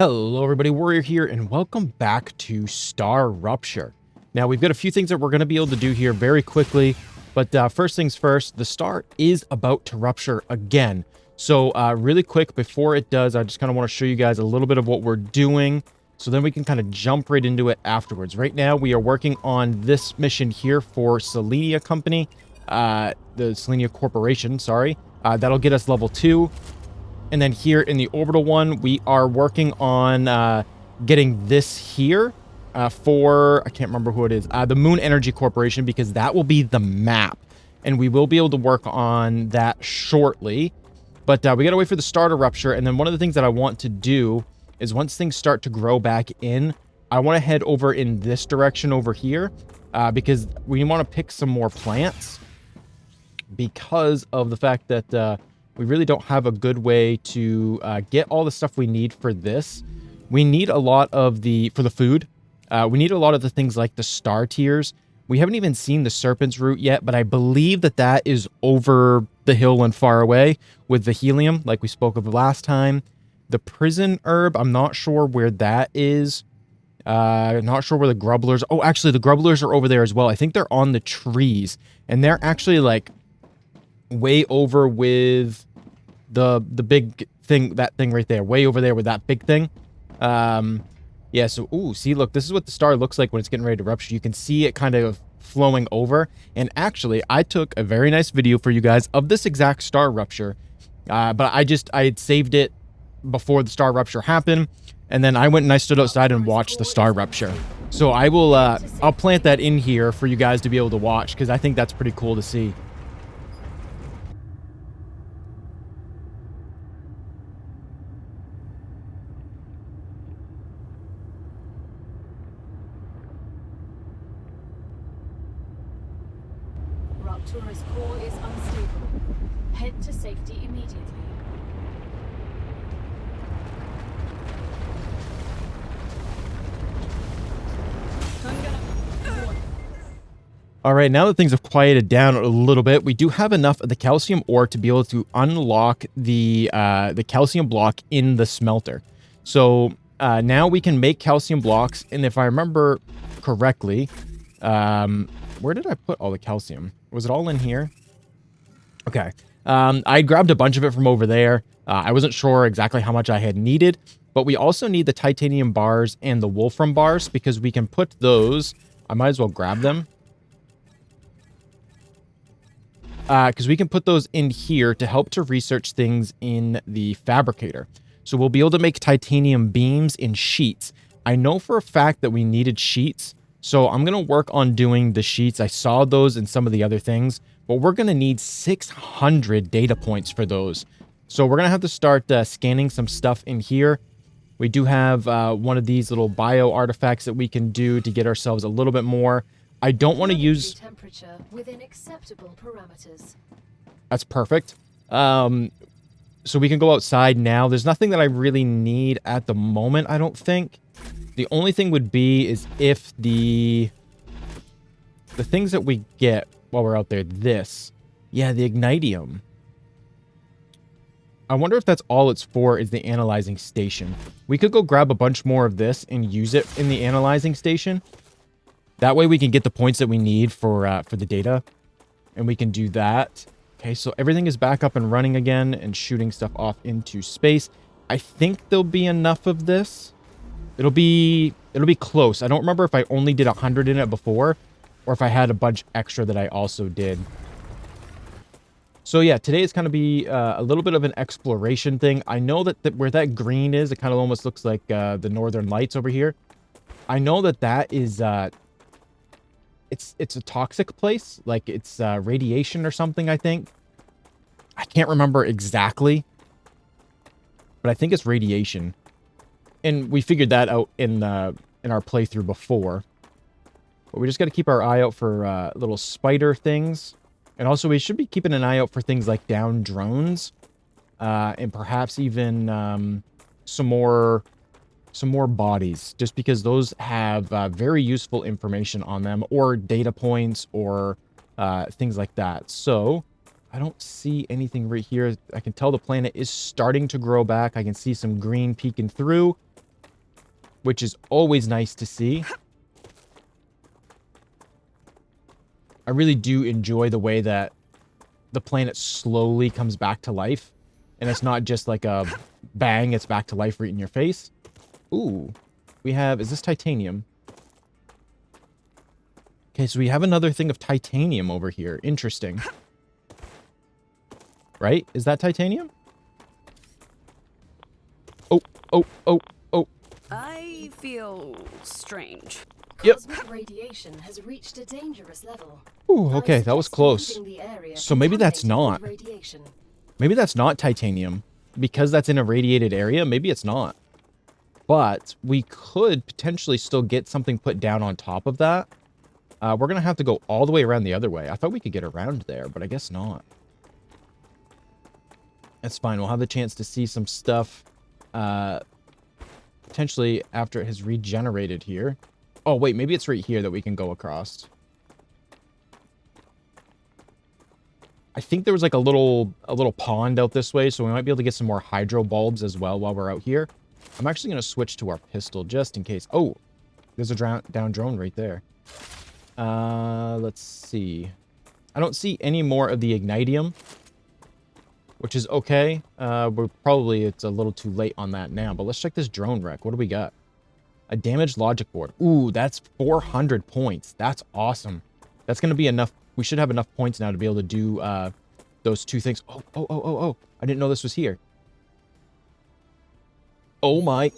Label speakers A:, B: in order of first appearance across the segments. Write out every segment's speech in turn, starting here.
A: Hello everybody, Warrior here, and welcome back to StarRupture. Now, we've got a few things that we're going to be able to do here very quickly, but first things first, the star is about to rupture again. So really quick, before it does, I just kind of want to show you guys a little bit of what we're doing, so then we can kind of jump right into it afterwards. Right now, we are working on this mission here for Selenia Company, the Selenia Corporation, sorry. That'll get us level 2. And then here in the orbital one, we are working on getting this here for, I can't remember who it is, the Moon Energy Corporation, because that will be the map. And we will be able to work on that shortly. But we got to wait for the star to rupture. And then one of the things that I want to do is once things start to grow back in, I want to head over in this direction over here because we want to pick some more plants because of the fact that we really don't have a good way to get all the stuff we need for this. We need a lot of for the food. We need a lot of the things like the star tiers. We haven't even seen the serpent's root yet, but I believe that that is over the hill and far away with the helium, like we spoke of last time. The prison herb, I'm not sure where that is. Not sure where the grubblers. Oh, actually, the grubblers are over there as well. I think they're on the trees, and they're actually like way over with the big thing, that thing right there, way over there with that big thing. Yeah, so ooh, see, look, this is what the star looks like when it's getting ready to rupture. You can see it kind of flowing over. And actually, I took a very nice video for you guys of this exact star rupture, but I had saved it before the star rupture happened, and then I went and I stood outside and watched the star rupture. So I will I'll plant that in here for you guys to be able to watch, because I think that's pretty cool to see.
B: Raptura's core is unstable. Head to safety immediately.
A: All right, now that things have quieted down a little bit, we do have enough of the calcium ore to be able to unlock the calcium block in the smelter. So now we can make calcium blocks, and if I remember correctly, where did I put all the calcium? Was it all in here? Okay. I grabbed a bunch of it from over there. I wasn't sure exactly how much I had needed, but we also need the titanium bars and the wolfram bars because we can put those. I might as well grab them. Because we can put those in here to help to research things in the fabricator. So we'll be able to make titanium beams in sheets. I know for a fact that we needed sheets, so I'm going to work on doing the sheets. I saw those in some of the other things, but we're going to need 600 data points for those. So we're going to have to start scanning some stuff in here. We do have one of these little bio artifacts that we can do to get ourselves a little bit more. I don't want to use
B: temperature within acceptable parameters.
A: That's perfect. So we can go outside now. There's nothing that I really need at the moment, I don't think. The only thing would be is if the things that we get while we're out there, yeah, the ignitium. I wonder if that's all it's for, is the analyzing station. We could go grab a bunch more of this and use it in the analyzing station. That way we can get the points that we need for the data, and we can do that. Okay, so everything is back up and running again and shooting stuff off into space. I think there'll be enough of this. It'll be close. I don't remember if I only did 100 in it before, or if I had a bunch extra that I also did. So yeah, today is going to be a little bit of an exploration thing. I know that where that green is, it kind of almost looks like the Northern Lights over here. I know that that is... It's a toxic place, like it's radiation or something, I think. I can't remember exactly, but I think it's radiation. And we figured that out in our playthrough before. But we just got to keep our eye out for little spider things. And also we should be keeping an eye out for things like down drones. And perhaps even some more bodies, just because those have very useful information on them, or data points, or things like that. So I don't see anything right here. I can tell the planet is starting to grow back. I can see some green peeking through. which is always nice to see. I really do enjoy the way that the planet slowly comes back to life. And it's not just like a bang, it's back to life right in your face. Ooh, we have, is this titanium? Okay, so we have another thing of titanium over here. Interesting. Right? Is that titanium? Oh, oh, oh, oh.
C: I feel strange.
A: Yep.
B: Cosmic radiation has reached a dangerous level.
A: Ooh, okay, that was close.
B: The area
A: So maybe that's not.
B: contaminated with radiation.
A: Maybe that's not titanium. Because that's in a radiated area, maybe it's not. But we could potentially still get something put down on top of that. We're going to have to go all the way around the other way. I thought we could get around there, but I guess not. That's fine. We'll have the chance to see some stuff potentially after it has regenerated here. Oh, wait, maybe it's right here that we can go across. I think there was like a little pond out this way, so we might be able to get some more hydro bulbs as well while we're out here. I'm actually going to switch to our pistol just in case. Oh, there's a down drone right there. Let's see. I don't see any more of the ignitium, which is okay. It's a little too late on that now, but let's check this drone wreck. What do we got? A damaged logic board. Ooh, that's 400 points. That's awesome. That's going to be enough. We should have enough points now to be able to do those two things. Oh. I didn't know this was here. Oh my.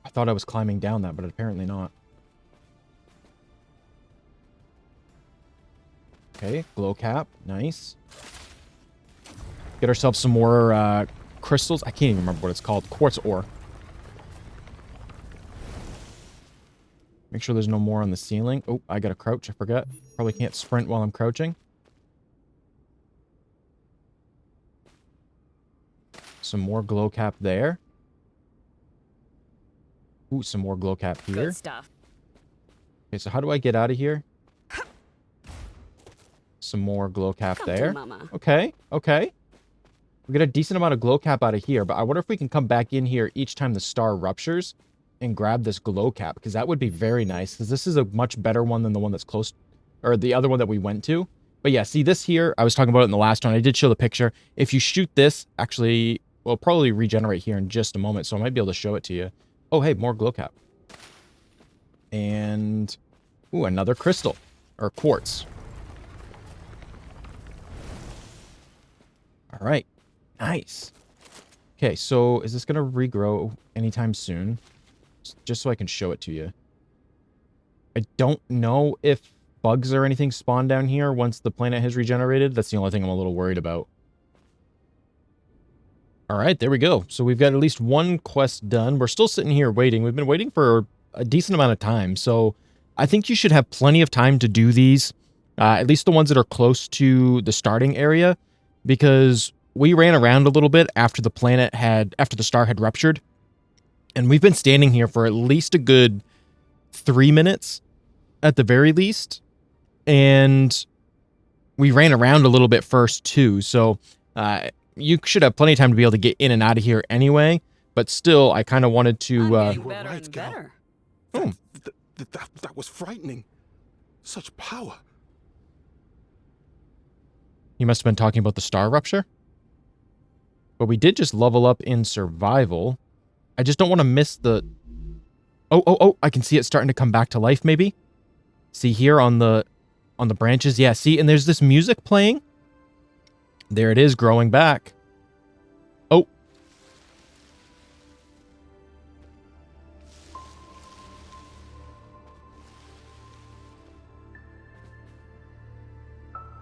A: I thought I was climbing down that, but apparently not. Okay, glow cap. Nice. Get ourselves some more crystals. I can't even remember what it's called. Quartz ore. Make sure there's no more on the ceiling. Oh, I gotta crouch. I forgot. Probably can't sprint while I'm crouching. Some more glow cap there. Ooh, some more glow cap here.
C: Good stuff.
A: Okay, so how do I get out of here? Some more glow cap there.
C: Mama.
A: Okay. We get a decent amount of glow cap out of here, but I wonder if we can come back in here each time the star ruptures and grab this glow cap, because that would be very nice, because this is a much better one than the one that's close, or the other one that we went to. But yeah, see this here, I was talking about it in the last one. I did show the picture. If you shoot this, actually, we'll probably regenerate here in just a moment, so I might be able to show it to you. Oh, hey, more glow cap. And, ooh, another crystal, or quartz. All right, nice. Okay, so is this going to regrow anytime soon? Just so I can show it to you. I don't know if bugs or anything spawn down here once the planet has regenerated. That's the only thing I'm a little worried about. All right, there we go. So we've got at least one quest done. We're still sitting here waiting. We've been waiting for a decent amount of time. So I think you should have plenty of time to do these, at least the ones that are close to the starting area, because we ran around a little bit after the star had ruptured. And we've been standing here for at least a good 3 minutes at the very least. And we ran around a little bit first too. So you should have plenty of time to be able to get in and out of here anyway. But still, I kind of wanted to...
C: I'm getting
D: were
C: better
D: right,
C: and
D: Gal.
C: better.
D: That was frightening. Such power.
A: You must have been talking about the StarRupture. But we did just level up in survival. I just don't want to miss the... Oh, I can see it starting to come back to life, maybe? See here on the branches? Yeah, see? And there's this music playing. There it is, growing back. Oh.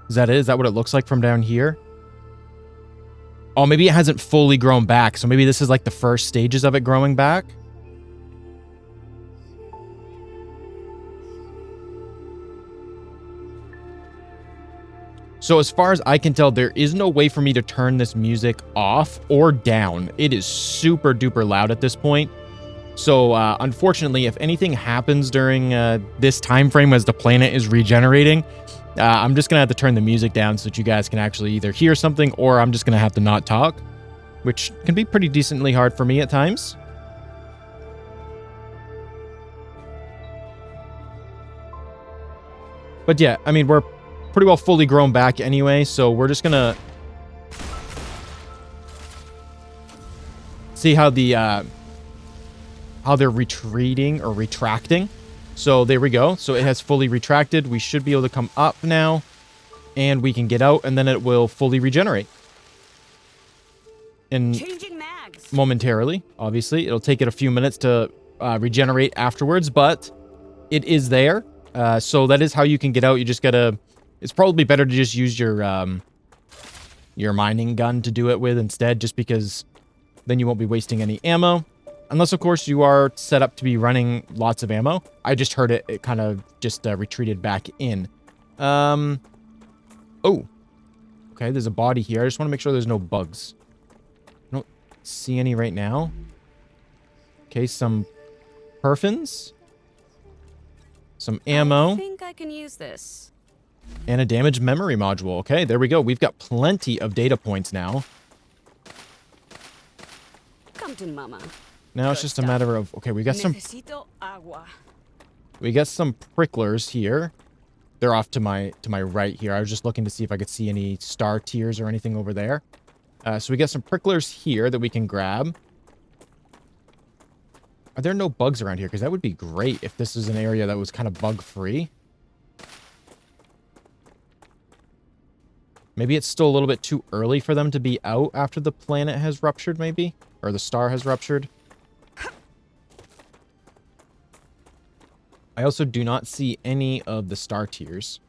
A: Is that it? Is that what it looks like from down here? Oh, maybe it hasn't fully grown back, so maybe this is like the first stages of it growing back. So as far as I can tell, there is no way for me to turn this music off or down. It is super duper loud at this point. So unfortunately, if anything happens during this time frame as the planet is regenerating, I'm just going to have to turn the music down so that you guys can actually either hear something or I'm just going to have to not talk. which can be pretty decently hard for me at times. But yeah, I mean, we're pretty well fully grown back anyway, so we're just gonna see how how they're retreating or retracting. So there we go. So it has fully retracted. We should be able to come up now, and we can get out, and then it will fully regenerate. And
C: Changing mags.
A: momentarily, obviously, it'll take it a few minutes to regenerate afterwards, but it is there. So that is how you can get out. You just gotta. It's probably better to just use your mining gun to do it with instead, just because then you won't be wasting any ammo. Unless, of course, you are set up to be running lots of ammo. I just heard it kind of just retreated back in. Oh. Okay, there's a body here. I just want to make sure there's no bugs. I don't see any right now. Okay, some perfins. Some ammo.
C: I think I can use this.
A: And a damaged memory module. Okay, there we go. We've got plenty of data points now.
C: Come to mama.
A: Now it's
C: Good
A: just a
C: stuff.
A: matter of, okay, we got some
C: Necesito agua.
A: pricklers here. They're off to my right here. I was just looking to see if I could see any star tiers or anything over there. So we got some pricklers here that we can grab. Are there no bugs around here? Because that would be great if this is an area that was kind of bug-free. Maybe it's still a little bit too early for them to be out after the planet has ruptured, maybe? Or the star has ruptured. I also do not see any of the star tiers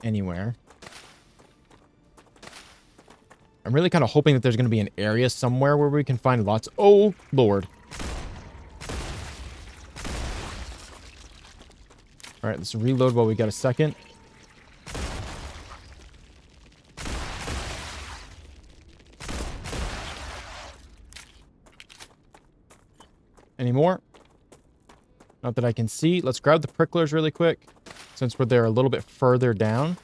A: anywhere. I'm really kind of hoping that there's going to be an area somewhere where we can find lots. Oh, Lord. All right, let's reload while we got a second. Any more? Not that I can see. Let's grab the pricklers really quick, since they're a little bit further down.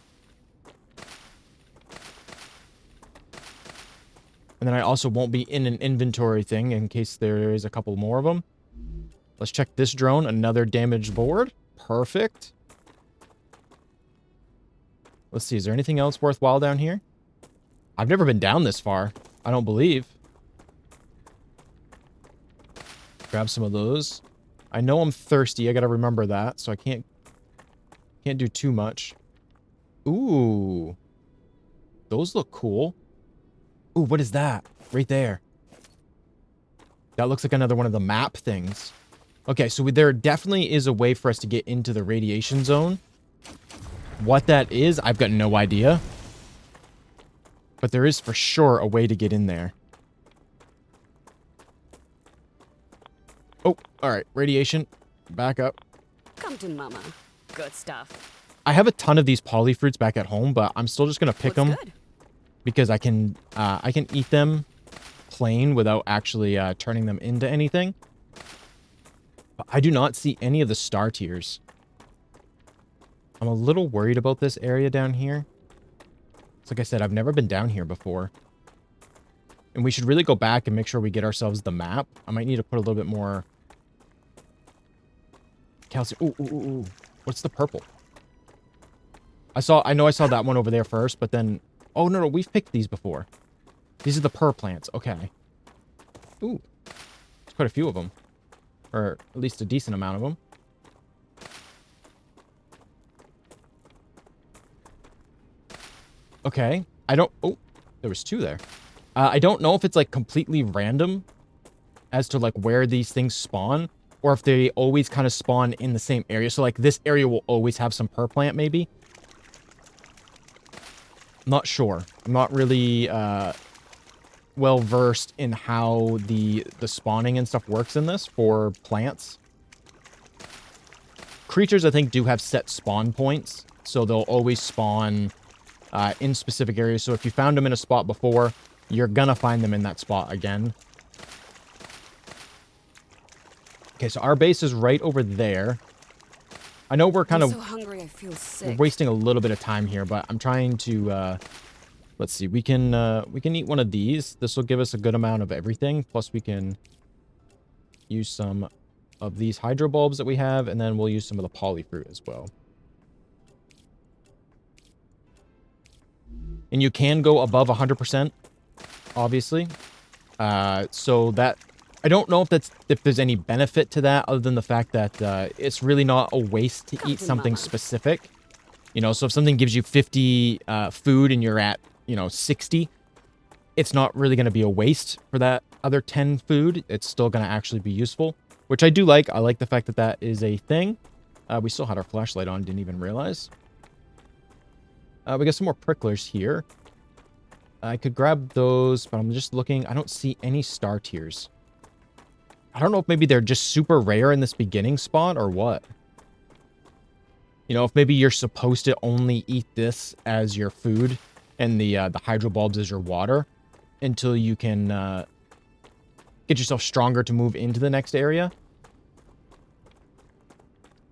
A: And then I also won't be in an inventory thing in case there is a couple more of them. Let's check this drone. Another damaged board. Perfect. Let's see. Is there anything else worthwhile down here? I've never been down this far. I don't believe. Grab some of those. I know I'm thirsty. I gotta remember that, so I can't do too much. Ooh. Those look cool. Ooh, what is that? Right there. That looks like another one of the map things. Okay, so there definitely is a way for us to get into the radiation zone. What that is, I've got no idea. But there is for sure a way to get in there. Oh, all right. Radiation. Back up.
C: Come to mama. Good stuff.
A: I have a ton of these polyfruits back at home, but I'm still just going to pick them
C: Looks good.
A: because I can eat them plain without actually turning them into anything. But I do not see any of the star tiers. I'm a little worried about this area down here. It's like I said, I've never been down here before. And we should really go back and make sure we get ourselves the map. I might need to put a little bit more calcium. Ooh, ooh, ooh, ooh. What's the purple? I know I saw that one over there first, but then... Oh, no, we've picked these before. These are the purr plants. Okay. Ooh. There's quite a few of them. Or at least a decent amount of them. Okay. I don't... Oh, there was two there. I don't know if it's like completely random as to like where these things spawn, or if they always kind of spawn in the same area. So like this area will always have some purr plant maybe. I'm not sure. I'm not really well versed in how the spawning and stuff works in this for plants. Creatures I think do have set spawn points, so they'll always spawn in specific areas. So if you found them in a spot before, you're gonna find them in that spot again. Okay, so our base is right over there. I know we're kind
C: I'm
A: of
C: so hungry I feel
A: we're
C: sick.
A: wasting a little bit of time here, but I'm trying to Let's see. We can eat one of these. This will give us a good amount of everything. Plus, we can use some of these hydro bulbs that we have, and then we'll use some of the poly fruit as well. And you can go above 100%, obviously. So that I don't know if there's any benefit to that other than the fact that it's really not a waste to eat something specific. You know, so if something gives you 50 food and you're at, 60, it's not really going to be a waste for that other 10 food. It's still going to actually be useful, which I do like. I like the fact that that is a thing. We still had our flashlight on, didn't even realize. We got some more pricklers here. I could grab those, but I'm just looking. I don't see any star tiers. I don't know if maybe they're just super rare in this beginning spot or what. You know, if maybe you're supposed to only eat this as your food and the hydro bulbs as your water until you can get yourself stronger to move into the next area.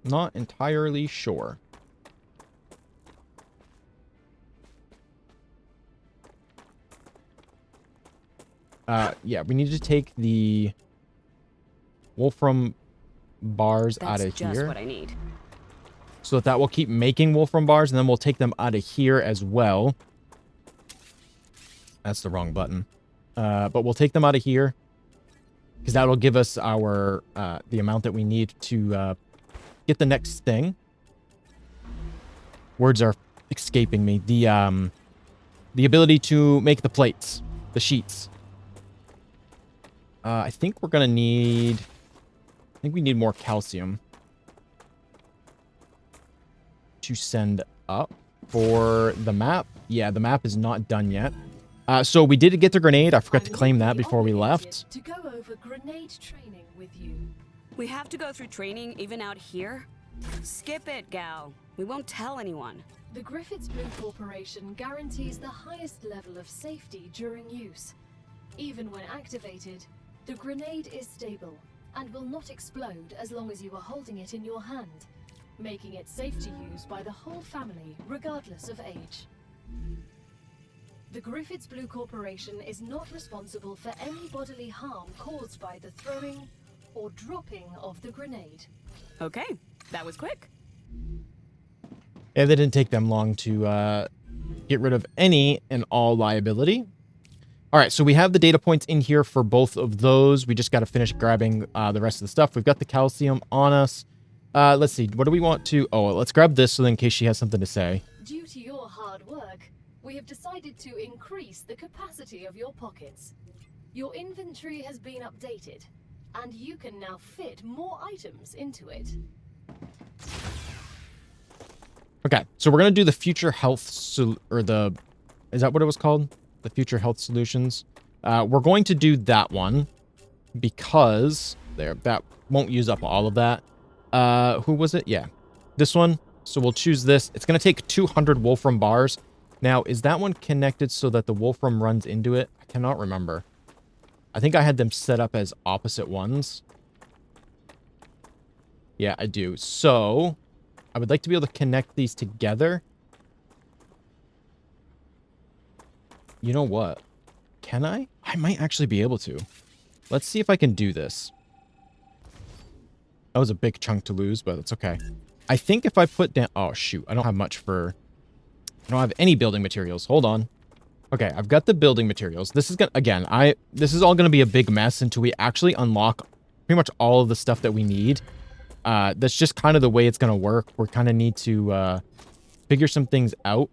A: Not entirely sure. Yeah, we need to take the wolfram bars out of here.
C: That's just what I need.
A: So that will keep making wolfram bars, and then we'll take them out of here as well. That's the wrong button. But we'll take them out of here, because that'll give us our the amount that we need to get the next thing. Words are escaping me. The ability to make the plates, the sheets. I think we're gonna need... I think we need more calcium to send up for the map. Yeah, the map is not done yet. So we did get the grenade. I forgot to claim that before we left.
B: To go over grenade training with you.
C: We have to go through training even out here? Skip it, gal. We won't tell anyone.
B: The Griffiths Blue Corporation guarantees the highest level of safety during use. Even when activated, the grenade is stable and will not explode as long as you are holding it in your hand, making it safe to use by the whole family, regardless of age. The Griffiths Blue Corporation is not responsible for any bodily harm caused by the throwing or dropping of the grenade.
C: Okay, that was quick.
A: Yeah, they didn't take them long to get rid of any and all liability. All right, so we have the data points in here for both of those. We just got to finish grabbing the rest of the stuff. We've got the calcium on us. Let's see. What do we want to... Oh, let's grab this so in case she has something to say.
B: Due to your hard work, we have decided to increase the capacity of your pockets. Your inventory has been updated, and you can now fit more items into it.
A: Okay, so we're going to do the future health... Is that what it was called? The future health solutions. We're going to do that one because that won't use up all of that. Who was it? Yeah, this one. So we'll choose this. It's going to take 200 wolfram bars. Now, is that one connected so that the wolfram runs into it? I cannot remember. I think I had them set up as opposite ones. Yeah, I do. So I would like to be able to connect these together. You know what? Can I? I might actually be able to. Let's see if I can do this. That was a big chunk to lose, but it's okay. I think if I put down... Oh, shoot. I don't have much for... I don't have any building materials. Hold on. Okay, I've got the building materials. This is gonna... Again, this is all going to be a big mess until we actually unlock pretty much all of the stuff that we need. That's just kind of the way it's going to work. We kind of need to figure some things out.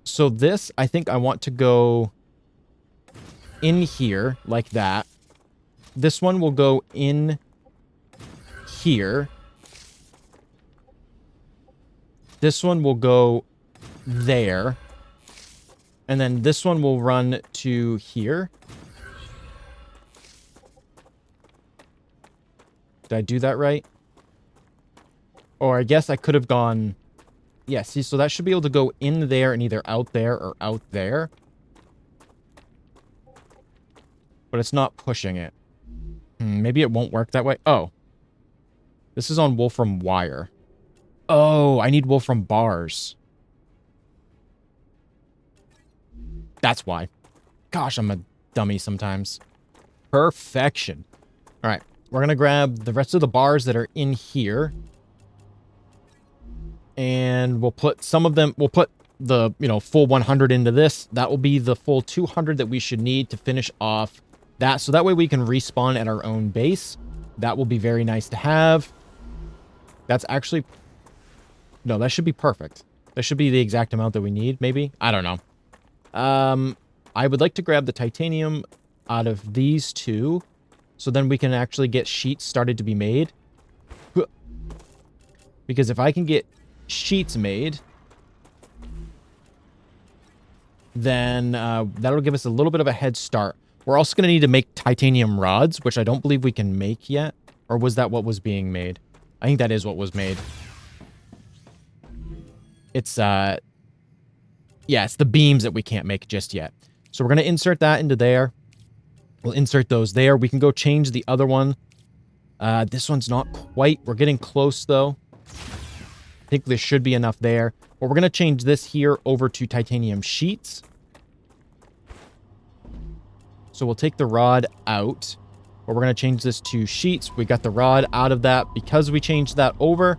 A: So this, I think I want to go in here like that. This one will go in here. This one will go there. And then this one will run to here. Did I do that right? Or I guess I could have gone... Yeah, see, so that should be able to go in there and either out there or out there. But it's not pushing it. Maybe it won't work that way. Oh. This is on wolfram wire. Oh, I need wolfram bars. That's why. Gosh, I'm a dummy sometimes. Perfection. All right. We're going to grab the rest of the bars that are in here. And we'll put some of them, we'll put the, full 100 into this. That will be the full 200 that we should need to finish off that. So that way we can respawn at our own base. That will be very nice to have. That's actually, no, that should be perfect. That should be the exact amount that we need, maybe. I don't know. I would like to grab the titanium out of these two. So then we can actually get sheets started to be made. Because if I can get sheets made, then that'll give us a little bit of a head start. We're also going to need to make titanium rods, which I don't believe we can make yet. Or was that what was being made? I think that is what was made. It's, yeah, it's the beams that we can't make just yet. So we're going to insert that into there. We'll insert those there. We can go change the other one. This one's not quite. We're getting close, though. I think there should be enough there. But we're going to change this here over to titanium sheets. So we'll take the rod out. But we're going to change this to sheets. We got the rod out of that because we changed that over.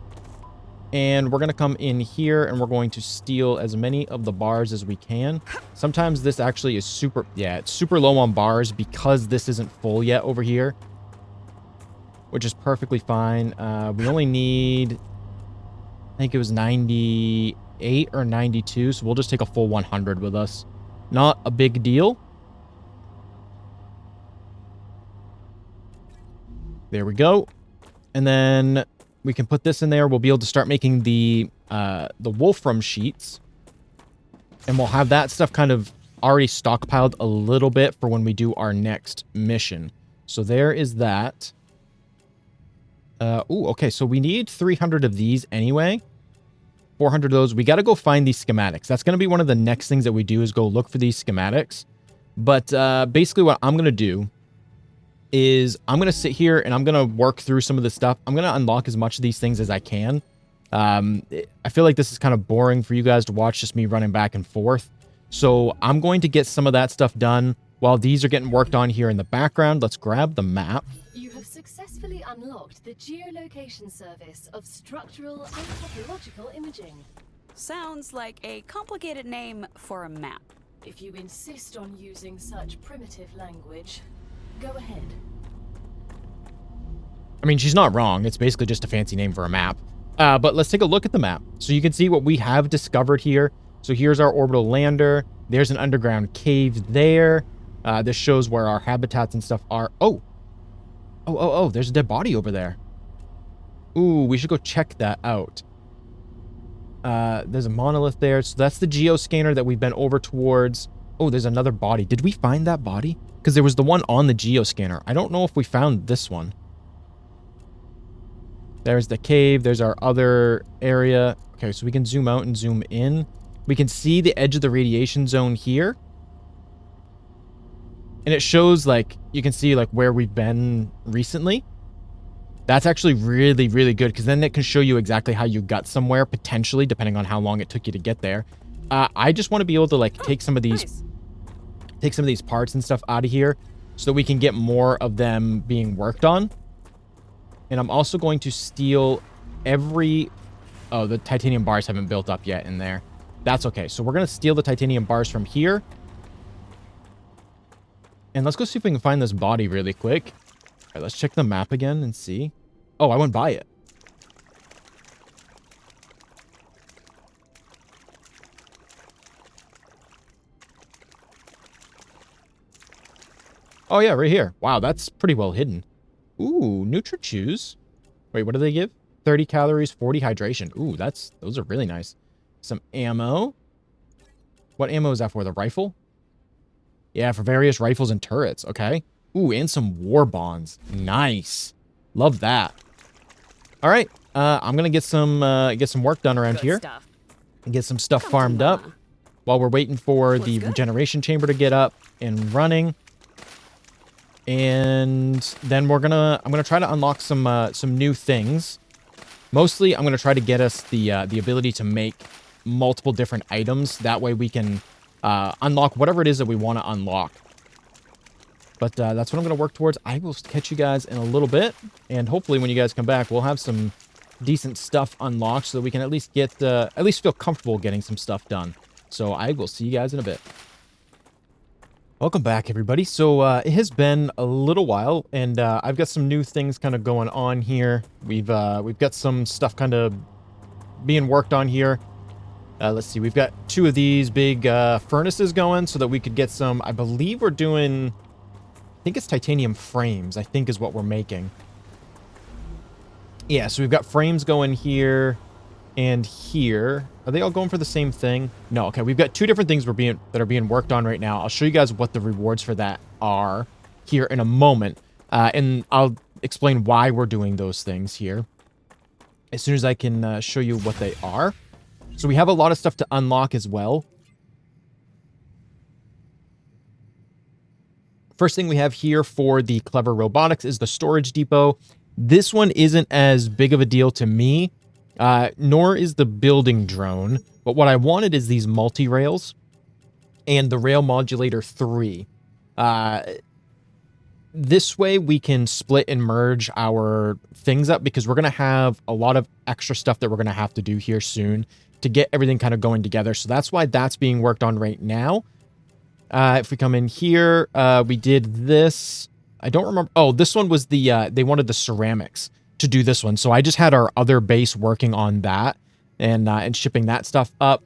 A: And we're going to come in here and we're going to steal as many of the bars as we can. Sometimes this actually is super, yeah, it's super low on bars because this isn't full yet over here. Which is perfectly fine. We only need, I think it was 98 or 92. So we'll just take a full 100 with us. Not a big deal. There we go. And then we can put this in there. We'll be able to start making the wolfram sheets. And we'll have that stuff kind of already stockpiled a little bit for when we do our next mission. So there is that. Ooh, okay. So we need 300 of these anyway. 400 of those. We got to go find these schematics. That's going to be one of the next things that we do is go look for these schematics. But basically what I'm going to do is I'm going to sit here and I'm going to work through some of this stuff. I'm going to unlock as much of these things as I can. I feel like this is kind of boring for you guys to watch, just me running back and forth. So I'm going to get some of that stuff done while these are getting worked on here in the background. Let's grab the map.
B: You have successfully unlocked the geolocation service of structural and topological imaging.
C: Sounds like a complicated name for a map.
B: If you insist on using such primitive language, go ahead.
A: I mean, she's not wrong. It's basically just a fancy name for a map. But let's take a look at the map. So you can see what we have discovered here. So here's our orbital lander. There's an underground cave there. This shows where our habitats and stuff are. Oh, there's a dead body over there. Ooh, we should go check that out. There's a monolith there. So that's the geoscanner that we've been over towards. Oh, there's another body. Did we find that body? Because there was the one on the geoscanner. I don't know if we found this one. There's the cave. There's our other area. Okay, so we can zoom out and zoom in. We can see the edge of the radiation zone here. And it shows, like, you can see, like, where we've been recently. That's actually really, really good, because then it can show you exactly how you got somewhere, potentially, depending on how long it took you to get there. I just want to be able to, like, take some of these... Take some of these parts and stuff out of here so that we can get more of them being worked on. And I'm also going to steal every... Oh, the titanium bars haven't built up yet in there. That's okay. So we're going to steal the titanium bars from here. And let's go see if we can find this body really quick. All right, let's check the map again and see. Oh, I went by it. Oh, yeah, right here. Wow, that's pretty well hidden. Ooh, NutriChoose. Wait, what do they give? 30 calories, 40 hydration. Ooh, those are really nice. Some ammo. What ammo is that for? The rifle? Yeah, for various rifles and turrets. Okay. Ooh, and some war bonds. Nice. Love that. All right. I'm going to get some work done around here.
C: Stuff.
A: And get some stuff farmed up while we're waiting for the regeneration chamber to get up and running. And then I'm gonna try to unlock some new things. Mostly, I'm gonna try to get us the ability to make multiple different items. That way, we can unlock whatever it is that we want to unlock. But that's what I'm going to work towards. I will catch you guys in a little bit. And hopefully when you guys come back, we'll have some decent stuff unlocked so that we can at least get, at least feel comfortable getting some stuff done. So I will see you guys in a bit. Welcome back, everybody. So it has been a little while, and I've got some new things kind of going on here. We've got some stuff kind of being worked on here. Let's see, we've got 2 of these big furnaces going so that we could get some, I believe we're doing, I think it's titanium frames, I think is what we're making. Yeah, so we've got frames going here and here. Are they all going for the same thing? No, okay, we've got 2 different things that are being worked on right now. I'll show you guys what the rewards for that are here in a moment. And I'll explain why we're doing those things here as soon as I can show you what they are. So we have a lot of stuff to unlock as well. First thing we have here for the Clever Robotics is the storage depot. This one isn't as big of a deal to me, nor is the building drone. But what I wanted is these multi-rails and the rail modulator 3. This way we can split and merge our things up because we're going to have a lot of extra stuff that we're going to have to do here soon to get everything kind of going together. So that's why that's being worked on right now. If we come in here, we did this. I don't remember. Oh, this one was the, they wanted the ceramics to do this one. So I just had our other base working on that and shipping that stuff up.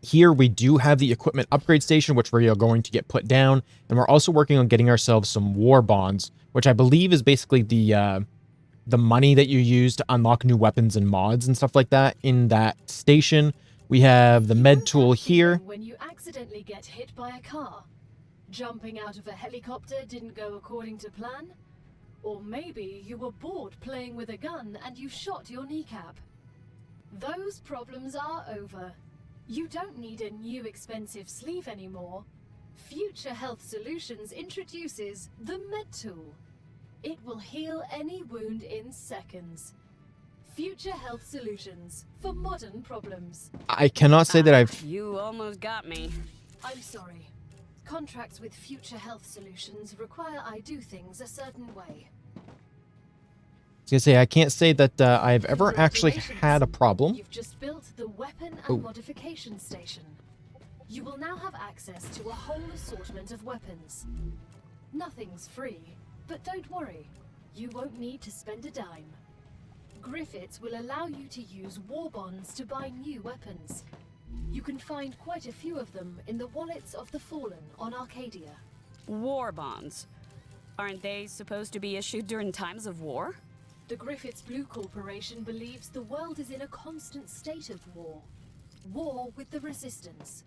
A: Here we do have the equipment upgrade station, which we are going to get put down. And we're also working on getting ourselves some war bonds, which I believe is basically the money that you use to unlock new weapons and mods and stuff like that in that station. We have the med tool here.
B: When you accidentally get hit by a car, jumping out of a helicopter didn't go according to plan, or maybe you were bored playing with a gun and you shot your kneecap. Those problems are over. You don't need a new expensive sleeve anymore. Future Health Solutions introduces the med tool. It will heal any wound in seconds. Future Health Solutions for modern problems.
A: I cannot say that I've...
C: You almost got me.
B: I'm sorry. Contracts with Future Health Solutions require I do things a certain way.
A: I was gonna say, I can't say that I've ever actually had a problem.
B: You've just built the weapon and modification station. You will now have access to a whole assortment of weapons. Nothing's free, but don't worry. You won't need to spend a dime. Griffiths will allow you to use war bonds to buy new weapons. You can find quite a few of them in the wallets of the Fallen on Arcadia.
C: War bonds. Aren't they supposed to be issued during times of war?
B: The Griffiths Blue Corporation believes the world is in a constant state of war. War with the Resistance.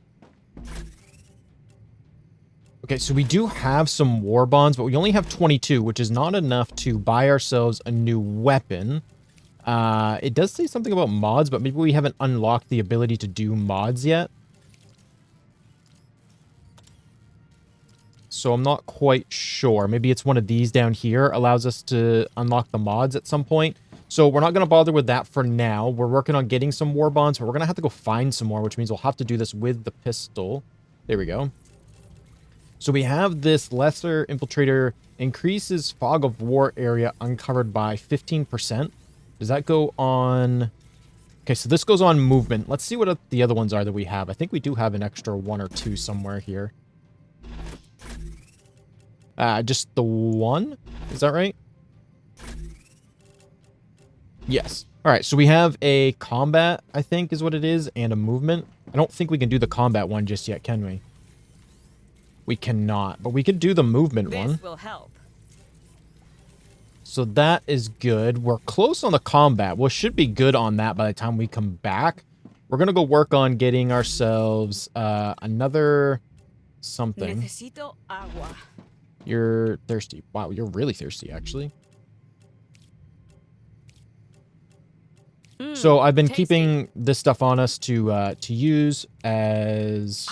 A: Okay, so we do have some war bonds, but we only have 22, which is not enough to buy ourselves a new weapon. It does say something about mods, but maybe we haven't unlocked the ability to do mods yet. So I'm not quite sure. Maybe it's one of these down here allows us to unlock the mods at some point. So we're not going to bother with that for now. We're working on getting some war bonds, but we're going to have to go find some more, which means we'll have to do this with the pistol. There we go. So we have this lesser infiltrator increases fog of war area uncovered by 15%. Does that go on? Okay, so this goes on movement. Let's see what the other ones are that we have. I think we do have an extra 1 or 2 somewhere here. Just the 1? Is that right? Yes. All right, so we have a combat, I think is what it is, and a movement. I don't think we can do the combat one just yet, can we? We cannot, but we could do the movement one.
C: This will help.
A: So that is good. We're close on the combat. We should be good on that by the time we come back. We're going to go work on getting ourselves another something.
C: Necesito agua.
A: You're thirsty. Wow, you're really thirsty, actually. So I've been keeping this stuff on us to use as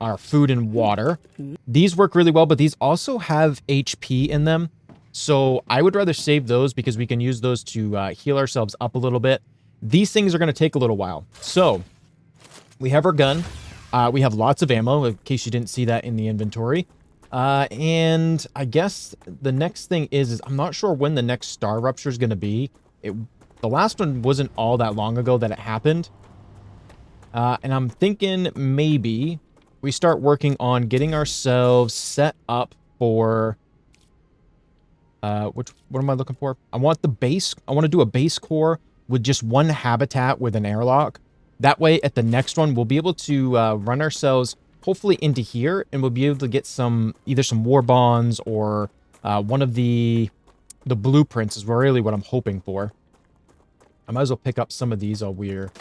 A: our food and water. These work really well, but these also have HP in them. So I would rather save those because we can use those to heal ourselves up a little bit. These things are going to take a little while. So we have our gun. We have lots of ammo, in case you didn't see that in the inventory. And I guess the next thing is I'm not sure when the next StarRupture is going to be. The last one wasn't all that long ago that it happened. And I'm thinking maybe we start working on getting ourselves set up for... what am I looking for? I want to do a base core with just one habitat with an airlock. That way, at the next one, we'll be able to run ourselves hopefully into here, and we'll be able to get either some war bonds or one of the blueprints is really what I'm hoping for. I might as well pick up some of these while we're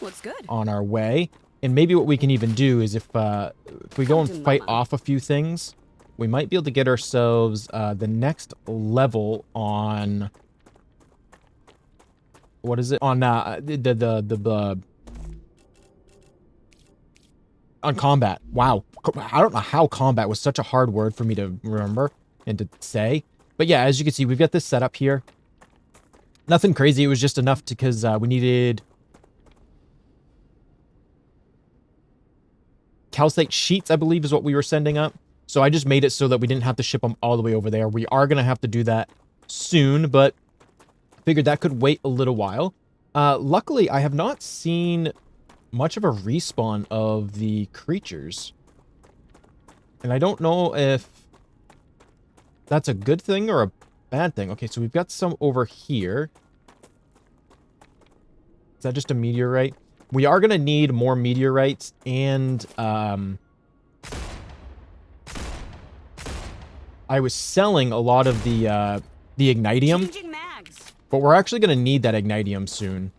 A: on our way. And maybe what we can even do is if we go and fight off a few things, we might be able to get ourselves the next level on... What is it? On on combat. Wow. I don't know how combat was such a hard word for me to remember and to say. But yeah, as you can see, we've got this set up here. Nothing crazy. It was just enough because we needed calcite sheets, I believe is what we were sending up. So I just made it so that we didn't have to ship them all the way over there. We are going to have to do that soon, but I figured that could wait a little while. Luckily, I have not seen much of a respawn of the creatures. And I don't know if that's a good thing or a bad thing. Okay, so we've got some over here. Is that just a meteorite? We are going to need more meteorites and... I was selling a lot of the ignitium, but we're actually going to need that ignitium soon.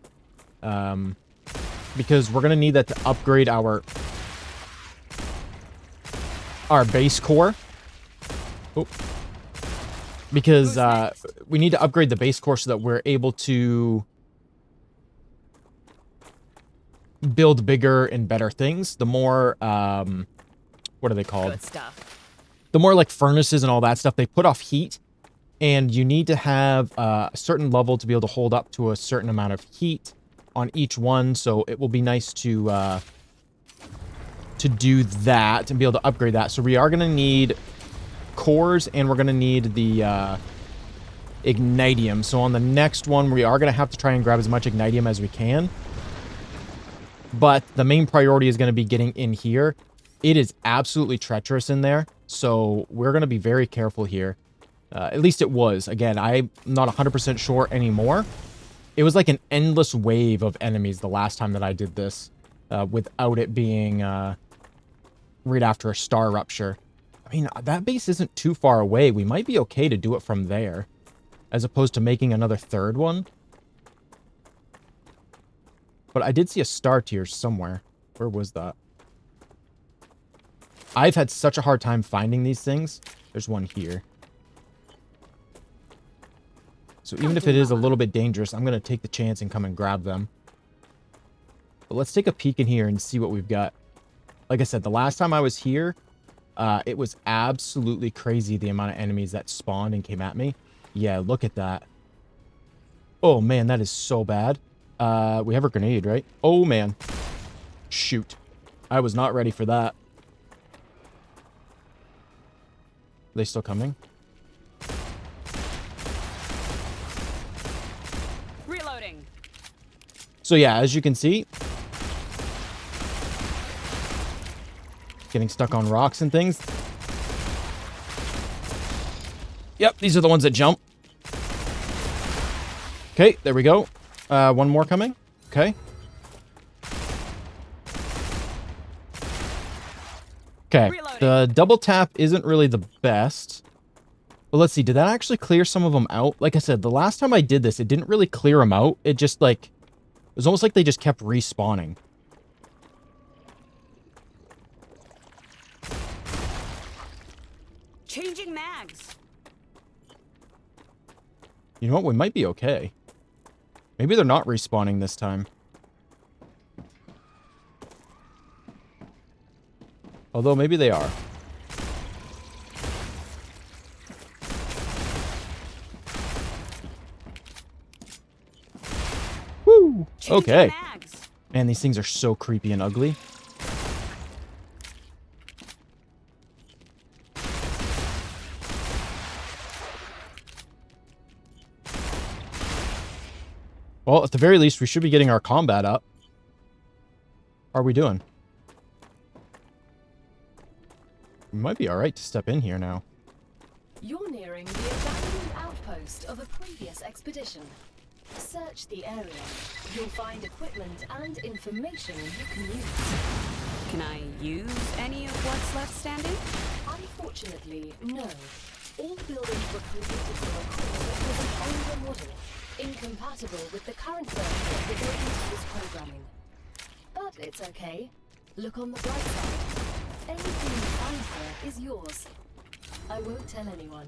A: Because we're going to need that to upgrade our base core. Oh. Because we need to upgrade the base core so that we're able to build bigger and better things. The more, what are they called? Good stuff. The more like furnaces and all that stuff, they put off heat, and you need to have a certain level to be able to hold up to a certain amount of heat on each one. So it will be nice to do that and be able to upgrade that. So we are going to need cores, and we're going to need the ignitium. So on the next one, we are going to have to try and grab as much ignitium as we can. But the main priority is going to be getting in here. It is absolutely treacherous in there. So we're going to be very careful here. At least it was. Again, I'm not 100% sure anymore. It was like an endless wave of enemies the last time that I did this. Without it being right after a StarRupture. I mean, that base isn't too far away. We might be okay to do it from there. As opposed to making another third one. But I did see a star tier somewhere. Where was that? I've had such a hard time finding these things. There's one here. So even if it is a little bit dangerous, I'm going to take the chance and come and grab them. But let's take a peek in here and see what we've got. Like I said, the last time I was here, it was absolutely crazy the amount of enemies that spawned and came at me. Yeah, look at that. Oh, man, that is so bad. We have a grenade, right? Oh, man. Shoot. I was not ready for that. Are they still coming?
C: Reloading.
A: So yeah, as you can see, getting stuck on rocks and things. Yep, these are the ones that jump. Okay, there we go. One more coming. Okay. Okay, the double tap isn't really the best. But let's see, did that actually clear some of them out? Like I said, the last time I did this, it didn't really clear them out. It just like, it was almost like they just kept respawning.
C: Changing mags.
A: You know what, we might be okay. Maybe they're not respawning this time. Although, maybe they are. Woo! Okay. Man, these things are so creepy and ugly. Well, at the very least, we should be getting our combat up. How are we doing? We might be alright to step in here now.
B: You're nearing the abandoned outpost of a previous expedition. Search the area. You'll find equipment and information you can use.
C: Can I use any of what's left standing?
B: Unfortunately, no. All buildings were created for a core that was an older model, incompatible with the current version of the building's programming. But it's okay. Look on the bright side. Anything you find here is yours. I won't tell anyone.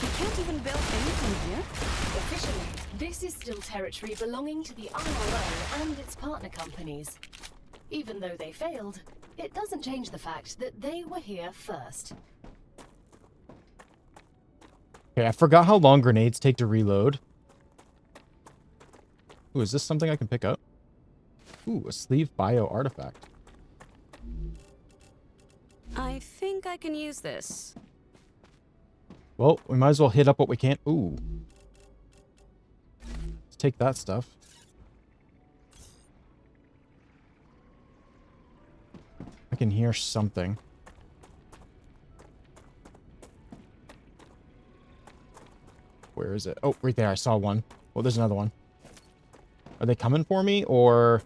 C: You can't even build anything here?
B: Officially, this is still territory belonging to the IRO and its partner companies. Even though they failed, it doesn't change the fact that they were here first.
A: Okay, I forgot how long grenades take to reload. Ooh, is this something I can pick up? Ooh, a sleeve bio artifact.
C: I think I can use this.
A: Well, we might as well hit up what we can. Ooh. Let's take that stuff. I can hear something. Where is it? Oh, right there. I saw one. Oh, there's another one. Are they coming for me, or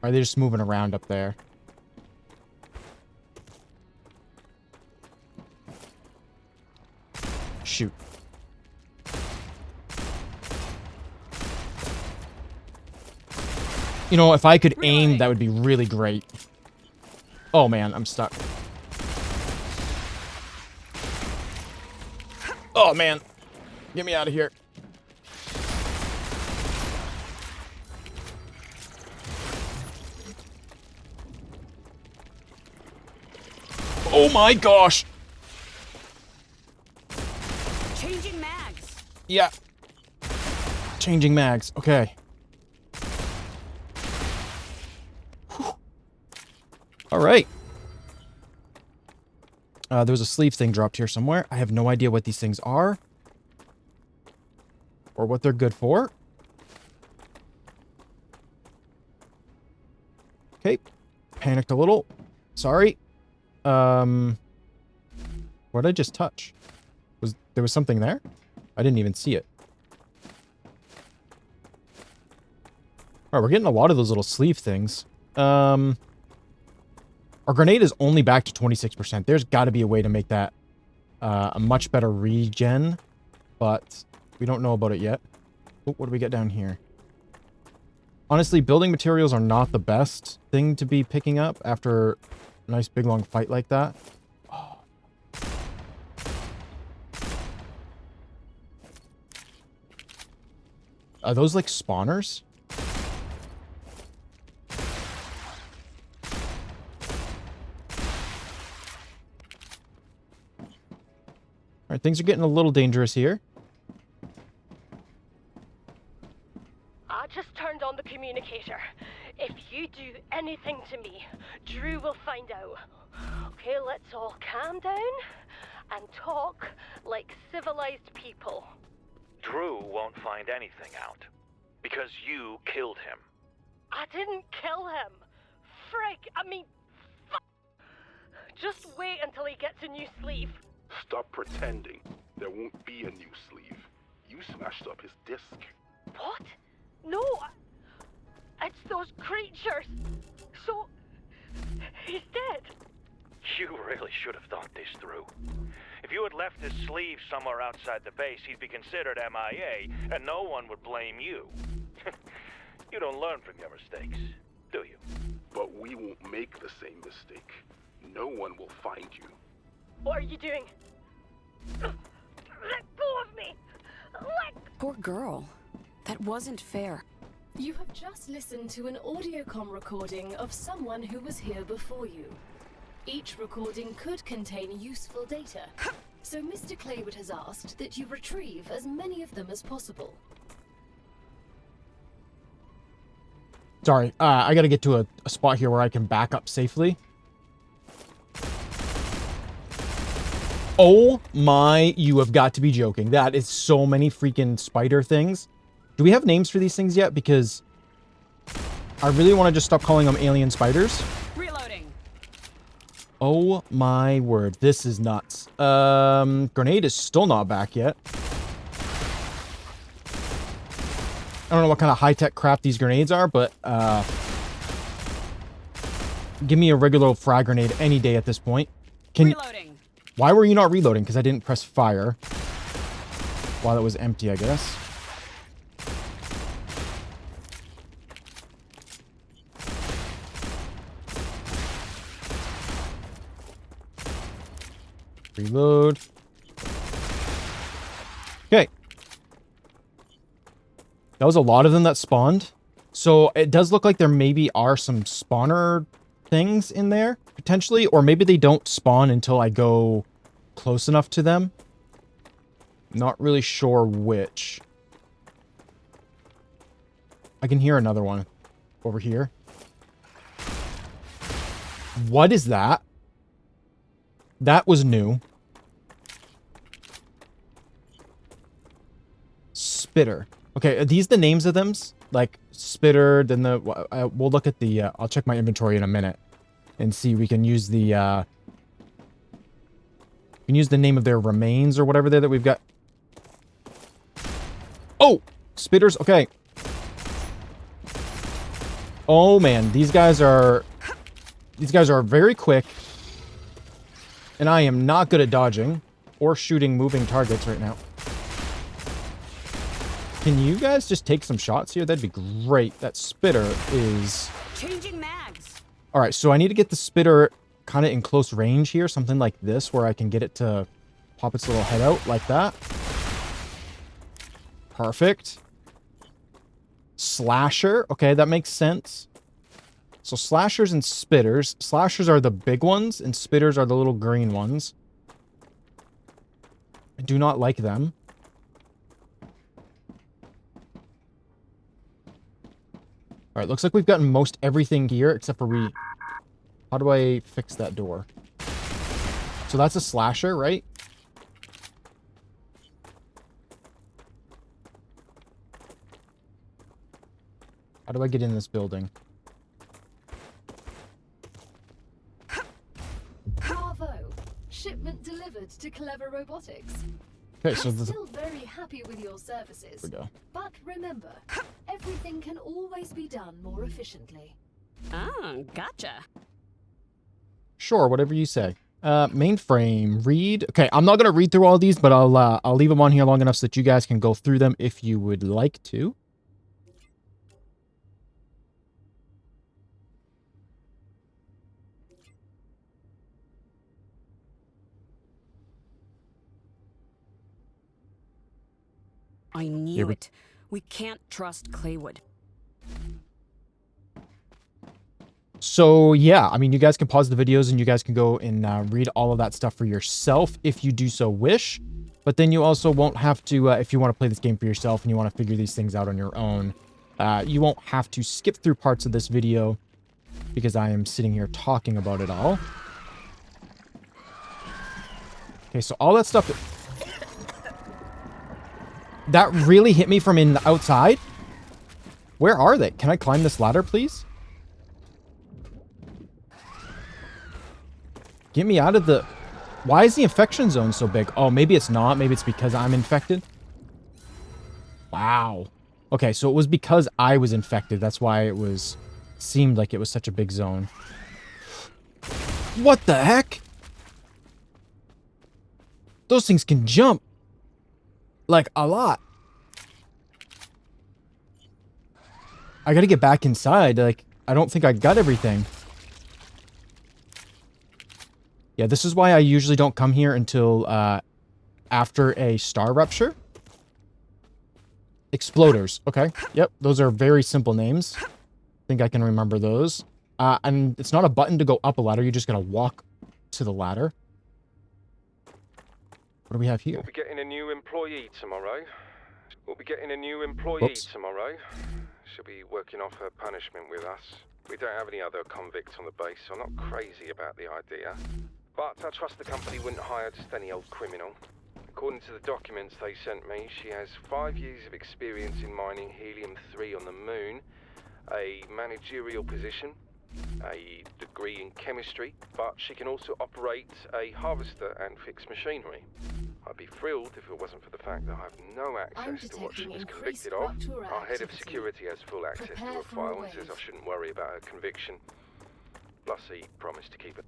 A: are they just moving around up there? Shoot. You know, if I could aim, that would be really great. Oh man, I'm stuck. Oh man. Get me out of here. Oh my gosh.
C: Changing mags.
A: Yeah. Changing mags. Okay. Whew. All right. There was a sleeve thing dropped here somewhere. I have no idea what these things are. Or what they're good for. Okay. Panicked a little. Sorry. What did I just touch? There was something there? I didn't even see it. Alright, we're getting a lot of those little sleeve things. Our grenade is only back to 26%. There's got to be a way to make that a much better regen, but we don't know about it yet. Oh, what do we get down here? Honestly, building materials are not the best thing to be picking up after a nice big long fight like that. Oh. Are those like spawners? Alright, things are getting a little dangerous here.
E: I just turned on the communicator. If you do anything to me, Drew will find out. Okay, let's all calm down and talk like civilized people.
F: Drew won't find anything out. Because you killed him.
E: I didn't kill him. Frick, I mean, just wait until he gets a new sleeve.
D: Stop pretending. There won't be a new sleeve. You smashed up his disc.
E: What? No, it's those creatures. So, he's dead.
F: You really should have thought this through. If you had left his sleeve somewhere outside the base, he'd be considered MIA, and no one would blame you. You don't learn from your mistakes, do you?
D: But we won't make the same mistake. No one will find you.
E: What are you doing? Let go of me!
C: Poor girl. That wasn't fair.
B: You have just listened to an audiocom recording of someone who was here before you. Each recording could contain useful data, so Mr. Claywood has asked that you retrieve as many of them as possible.
A: Sorry, I gotta get to a spot here where I can back up safely. Oh my, you have got to be joking. That is so many freaking spider things. Do we have names for these things yet? Because I really want to just stop calling them alien spiders.
C: Reloading.
A: Oh my word. This is nuts. Grenade is still not back yet. I don't know what kind of high-tech crap these grenades are, but give me a regular old frag grenade any day at this point.
C: Reloading.
A: Why were you not reloading? Because I didn't press fire while it was empty, I guess. Reload. Okay. That was a lot of them that spawned. So it does look like there maybe are some spawner things in there, potentially. Or maybe they don't spawn until I go close enough to them. Not really sure which. I can hear another one over here. What is that? That was new. Spitter. Okay, are these the names of them? Like Spitter, then the... we'll look at the... I'll check my inventory in a minute. And see, we can use the... we can use the name of their remains or whatever there that we've got. Oh! Spitters, okay. Oh man, these guys are... These guys are very quick. And I am not good at dodging or shooting moving targets right now. Can you guys just take some shots here? That'd be great. That spitter is...
C: Changing mags.
A: Alright, so I need to get the spitter kind of in close range here. Something like this where I can get it to pop its little head out like that. Perfect. Slasher. Okay, that makes sense. So slashers and spitters. Slashers are the big ones, and spitters are the little green ones. I do not like them. Alright, looks like we've gotten most everything here, except for we... How do I fix that door? So that's a slasher, right? How do I get in this building?
B: Bravo! Shipment delivered to Clever Robotics.
A: Okay, so
B: I'm
A: the...
B: still very happy with your services.
A: There we go.
B: But remember, everything can always be done more efficiently.
C: Ah, gotcha.
A: Sure, whatever you say. Mainframe, read. Okay, I'm not going to read through all these, but I'll leave them on here long enough so that you guys can go through them if you would like to.
C: I knew it. We can't trust Claywood.
A: So, yeah, I mean, you guys can pause the videos and you guys can go and read all of that stuff for yourself if you do so wish. But then you also won't have to, if you want to play this game for yourself and you want to figure these things out on your own, you won't have to skip through parts of this video because I am sitting here talking about it all. Okay, so all that stuff... That really hit me from in the outside. Where are they? Can I climb this ladder, please? Get me out of the... Why is the infection zone so big? Oh, maybe it's not. Maybe it's because I'm infected. Wow. Okay, so it was because I was infected. That's why it was... Seemed like it was such a big zone. What the heck? Those things can jump. Like, a lot. I gotta get back inside. Like, I don't think I got everything. Yeah, this is why I usually don't come here until, after a StarRupture. Exploders. Okay. Yep, those are very simple names. I think I can remember those. And it's not a button to go up a ladder. You're just gonna walk to the ladder. What do we have here?
G: We'll be getting a new employee tomorrow.
A: Whoops.
G: She'll be working off her punishment with us. We don't have any other convicts on the base, so I'm not crazy about the idea. But I trust the company wouldn't hire just any old criminal. Of According to the documents they sent me, she has 5 years of experience in mining helium-3 on the moon, a managerial position, a degree in chemistry, but she can also operate a harvester and fix machinery. I'd be thrilled if it wasn't for the fact that I have no access to what she was convicted of. Our head of security has full access to her file and says I shouldn't worry about her conviction. Plus he promised to keep it.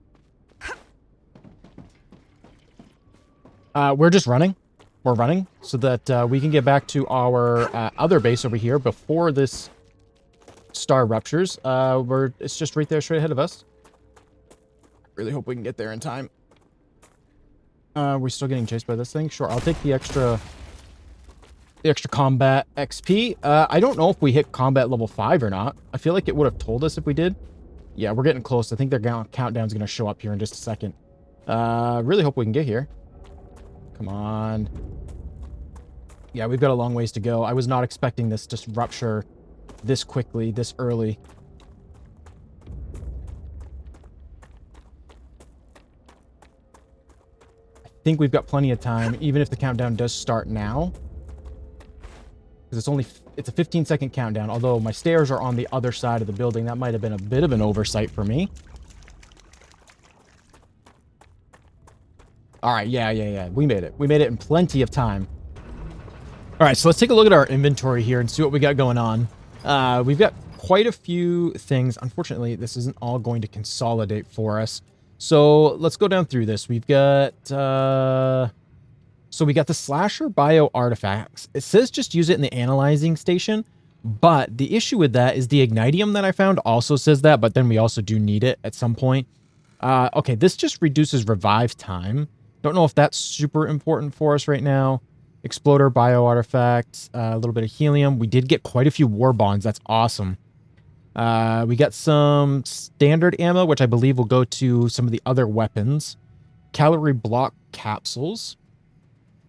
A: We're just running. We're running so that we can get back to our other base over here before this star ruptures. It's just right there straight ahead of us. Really hope we can get there in time. We're still getting chased by this thing. Sure, I'll take the extra combat XP. I don't know if we hit combat level 5 or not. I feel like it would have told us if we did. Yeah, we're getting close. I think their countdown's going to show up here in just a second. Really hope we can get here. Come on. Yeah, we've got a long ways to go. I was not expecting this to rupture this quickly, this early. I think we've got plenty of time, even if the countdown does start now. Because it's a 15-second countdown, although my stairs are on the other side of the building. That might have been a bit of an oversight for me. All right, yeah. We made it. We made it in plenty of time. All right, so let's take a look at our inventory here and see what we got going on. We've got quite a few things. Unfortunately, this isn't all going to consolidate for us. So let's go down through this. We've got... So we got the slasher bio artifacts. It says just use it in the analyzing station. But the issue with that is the ignitium that I found also says that. But then we also do need it at some point. Okay, this just reduces revive time. Don't know if that's super important for us right now. Exploder, bio artifacts, a little bit of helium. We did get quite a few war bonds. That's awesome. We got some standard ammo, which I believe will go to some of the other weapons. Calorie block capsules.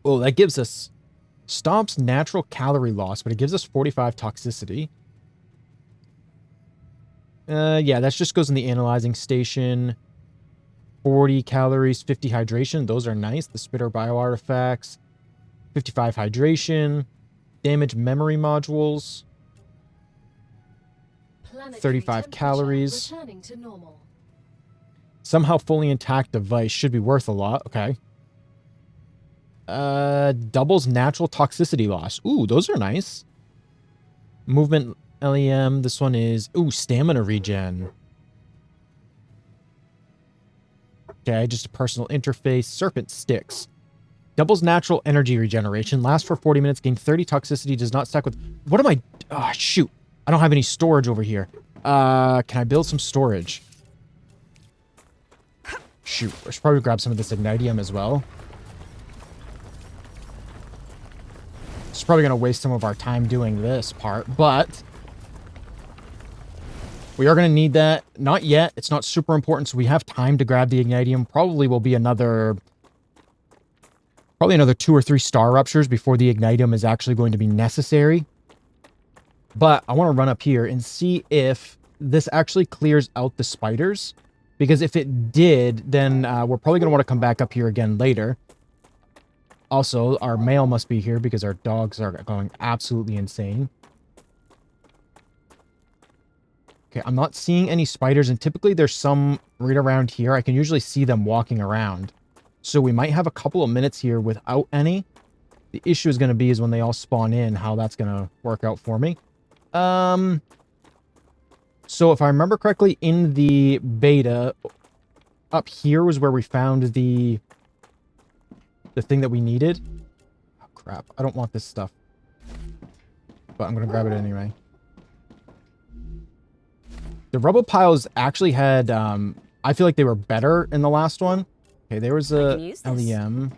A: Oh, that gives us... Stops natural calorie loss, but it gives us 45 toxicity. Yeah, that just goes in the analyzing station. 40 calories, 50 hydration. Those are nice. The spitter bio artifacts. 55 hydration. Damage memory modules. 35 calories.
B: Returning to normal.
A: Somehow fully intact device should be worth a lot. Okay. Doubles natural toxicity loss. Ooh, those are nice. Movement LEM. This one is... Ooh, stamina regen. Okay, just a personal interface. Serpent sticks. Doubles natural energy regeneration. Lasts for 40 minutes. Gain 30 toxicity. Does not stack with... What am I... Oh, shoot. I don't have any storage over here. Can I build some storage? Shoot. I should probably grab some of this ignitium as well. It's probably going to waste some of our time doing this part, but... We are going to need that. Not yet. It's not super important, so we have time to grab the ignitium. Probably will be another 2 or 3 star ruptures before the ignitium is actually going to be necessary. But I want to run up here and see if this actually clears out the spiders. Because if it did, then we're probably going to want to come back up here again later. Also, our mail must be here because our dogs are going absolutely insane. Okay, I'm not seeing any spiders, and typically there's some right around here. I can usually see them walking around. So we might have a couple of minutes here without any. The issue is going to be is when they all spawn in, how that's going to work out for me. So if I remember correctly, in the beta, up here was where we found the thing that we needed. Oh, crap. I don't want this stuff. But I'm going to grab it anyway. The rubble piles actually had, I feel like they were better in the last one. Okay, there was a LEM.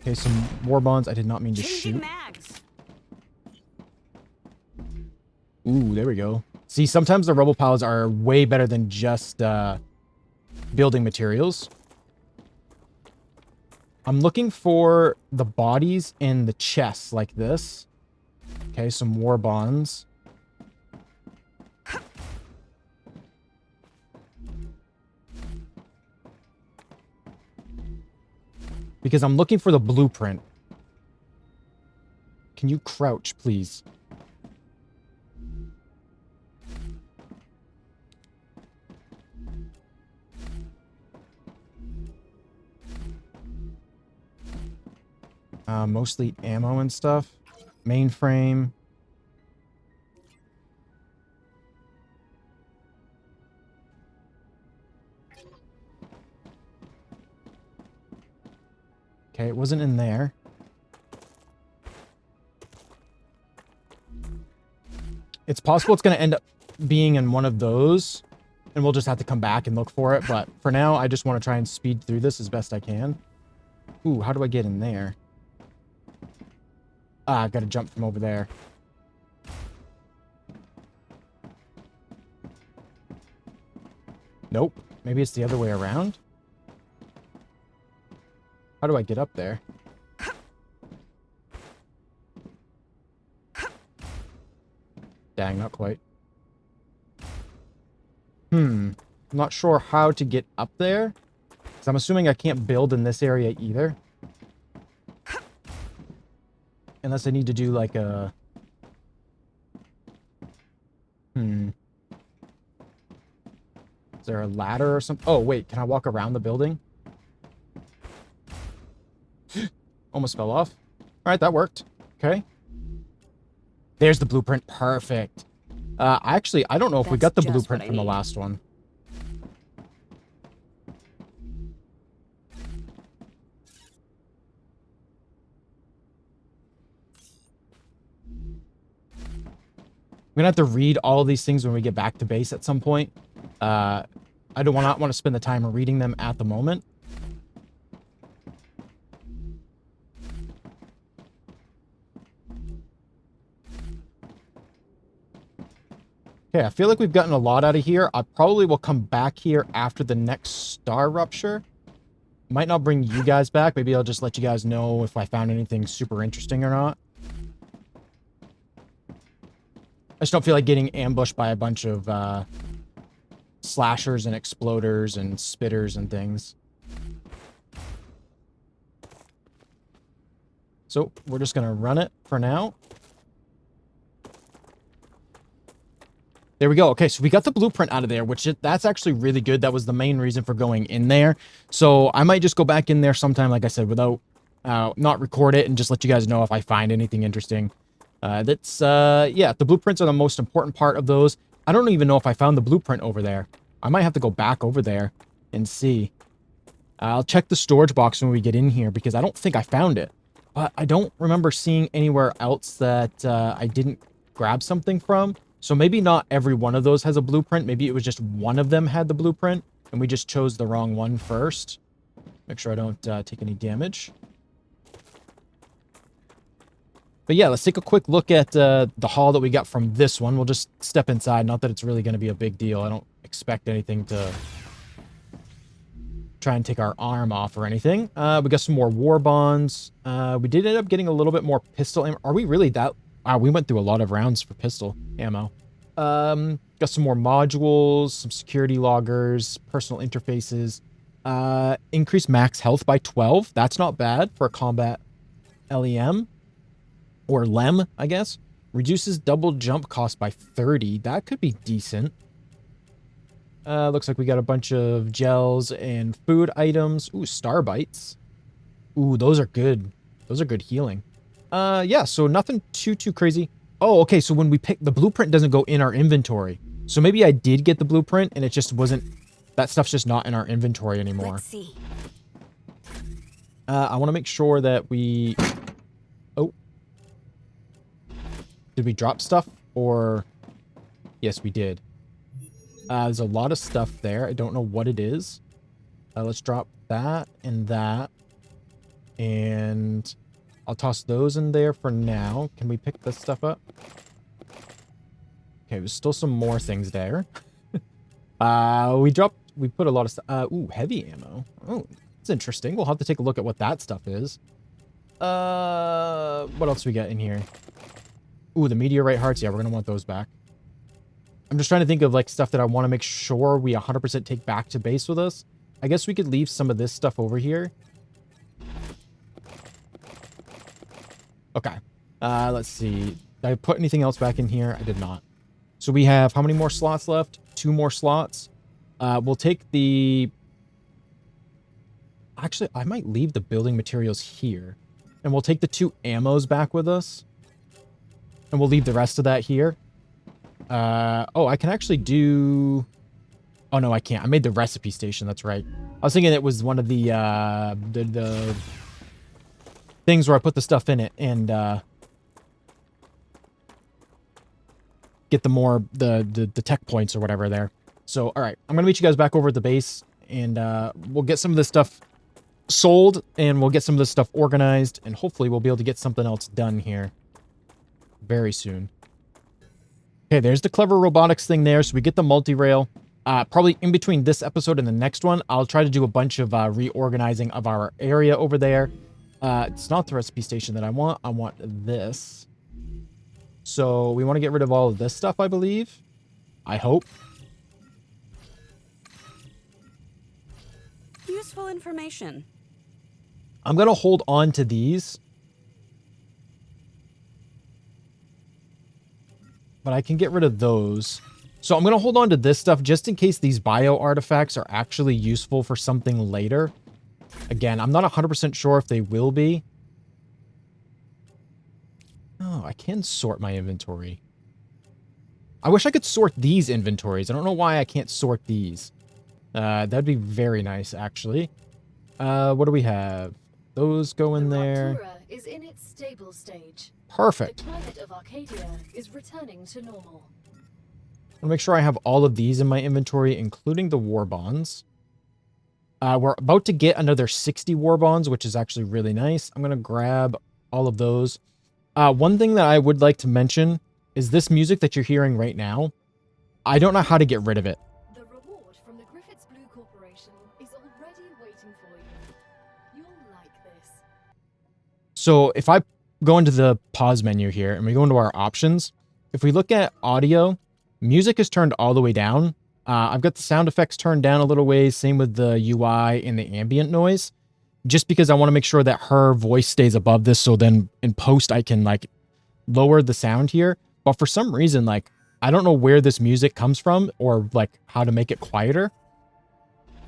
A: Okay, some war bonds. I did not mean to shoot. Ooh, there we go. See, sometimes the rubble piles are way better than just building materials. I'm looking for the bodies in the chests like this. Okay, some war bonds. because I'm looking for the blueprint. Can you crouch, please? Mostly ammo and stuff. Mainframe. Okay, it wasn't in there. It's possible it's going to end up being in one of those, and we'll just have to come back and look for it. But for now, I just want to try and speed through this as best I can. Ooh, how do I get in there? Ah, I got to jump from over there. Nope. Maybe it's the other way around. How do I get up there? Dang, not quite. I'm not sure how to get up there. Because I'm assuming I can't build in this area either. Unless I need to do like a... Is there a ladder or something? Oh, wait. Can I walk around the building? Almost fell off. All right, that worked. Okay. There's the blueprint. Perfect. Actually, I don't know if we got the blueprint from the last one. I'm gonna have to read all of these things when we get back to base at some point. I do not want to spend the time reading them at the moment. Okay, I feel like we've gotten a lot out of here. I probably will come back here after the next StarRupture. Might not bring you guys back. Maybe I'll just let you guys know if I found anything super interesting or not. I just don't feel like getting ambushed by a bunch of slashers and exploders and spitters and things. So we're just going to run it for now. There we go. Okay, so we got the blueprint out of there, which that's actually really good. That was the main reason for going in there. So I might just go back in there sometime, like I said, without not record it and just let you guys know if I find anything interesting. Yeah, the blueprints are the most important part of those. I don't even know if I found the blueprint over there. I might have to go back over there and see. I'll check the storage box when we get in here because I don't think I found it. But I don't remember seeing anywhere else that I didn't grab something from. So maybe not every one of those has a blueprint. Maybe it was just one of them had the blueprint and we just chose the wrong one first. Make sure I don't take any damage. But yeah, let's take a quick look at the haul that we got from this one. We'll just step inside. Not that it's really going to be a big deal. I don't expect anything to try and take our arm off or anything. We got some more war bonds. We did end up getting a little bit more pistol ammo. Are we really that... Wow, we went through a lot of rounds for pistol ammo. Got some more modules, some security loggers, personal interfaces. Increased max health by 12. That's not bad for a combat LEM. Or LEM, I guess. Reduces double jump cost by 30. That could be decent. Looks like we got a bunch of gels and food items. Ooh, star bites. Ooh, those are good. Those are good healing. Yeah, so nothing too crazy. Oh, okay, so when we pick... The blueprint doesn't go in our inventory. So maybe I did get the blueprint and it just wasn't... That stuff's just not in our inventory anymore.
C: Let's see.
A: I want to make sure that we... Oh. Did we drop stuff? Or... Yes, we did. There's a lot of stuff there. I don't know what it is. Let's drop that and that. And... I'll toss those in there for now. Can we pick this stuff up? Okay, there's still some more things there. We put a lot of stuff. Ooh, heavy ammo. Oh, it's interesting. We'll have to take a look at what that stuff is. What else we got in here? Ooh, the meteorite hearts. Yeah, we're gonna want those back. I'm just trying to think of like stuff that I want to make sure we 100% take back to base with us. I guess we could leave some of this stuff over here. Okay. Let's see. Did I put anything else back in here? I did not. So we have how many more slots left? 2 more slots. We'll take the... Actually, I might leave the building materials here. And we'll take the 2 ammos back with us. And we'll leave the rest of that here. Oh, I can actually do... Oh, no, I can't. I made the recipe station. That's right. I was thinking it was one of the things where I put the stuff in it and get the tech points or whatever there. So, all right. I'm going to meet you guys back over at the base, and we'll get some of this stuff sold, and we'll get some of this stuff organized, and hopefully we'll be able to get something else done here very soon. Okay, there's the clever robotics thing there. So we get the multi-rail. Probably in between this episode and the next one, I'll try to do a bunch of reorganizing of our area over there. It's not the recipe station that I want. I want this. So we want to get rid of all of this stuff, I believe. I hope.
C: Useful information.
A: I'm going to hold on to these. But I can get rid of those. So I'm going to hold on to this stuff just in case these bio artifacts are actually useful for something later. Again, I'm not 100% sure if they will be. Oh, I can sort my inventory. I wish I could sort these inventories. I don't know why I can't sort these. That'd be very nice, actually. What do we have? Those go in there.
B: Raptura is in its stable stage.
A: Perfect.
B: The climate of Arcadia is returning to normal.
A: I'll make sure I have all of these in my inventory, including the war bonds. We're about to get another 60 war bonds, which is actually really nice. I'm going to grab all of those. One thing that I would like to mention is this music that you're hearing right now. I don't know how to get rid of it.
B: The reward from the Griffiths Blue Corporation is already waiting for you. You'll like this.
A: So if I go into the pause menu here and we go into our options, if we look at audio, music is turned all the way down. I've got the sound effects turned down a little ways, same with the UI and the ambient noise, just because I want to make sure that her voice stays above this, so then in post I can like lower the sound here. But for some reason, like, I don't know where this music comes from or like how to make it quieter.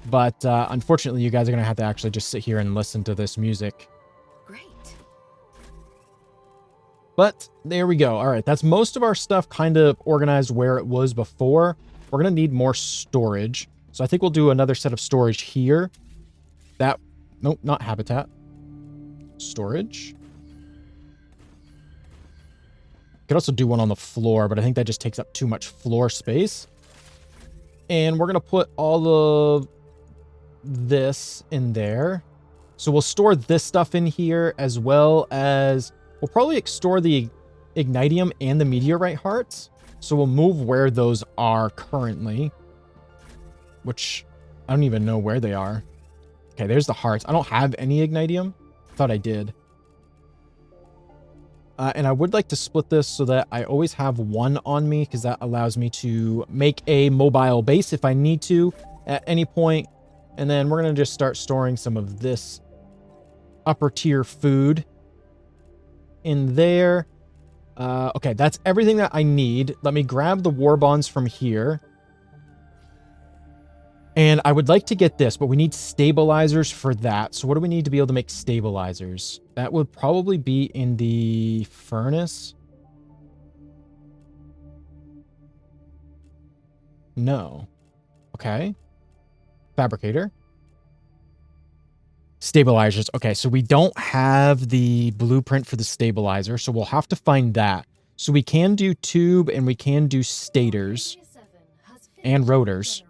A: But unfortunately, you guys are going to have to actually just sit here and listen to this music.
C: Great.
A: But there we go. All right, that's most of our stuff kind of organized where it was before. We're going to need more storage. So I think we'll do another set of storage here. Nope, not habitat. Storage. Could also do one on the floor, but I think that just takes up too much floor space. And we're going to put all of this in there. So we'll store this stuff in here, as well as we'll probably store the Ignitium and the Meteorite Hearts. So we'll move where those are currently, which I don't even know where they are. Okay, there's the hearts. I don't have any Ignitium. Thought I did. And I would like to split this so that I always have one on me, because that allows me to make a mobile base if I need to at any point. And then we're going to just start storing some of this upper tier food in there. Okay, that's everything that I need. Let me grab the war bonds from here. And I would like to get this, but we need stabilizers for that. So what do we need to be able to make stabilizers? That would probably be in the furnace. No. Okay. Fabricator. Stabilizers. Okay, so we don't have the blueprint for the stabilizer, so we'll have to find that. So we can do tube and we can do stators and rotors.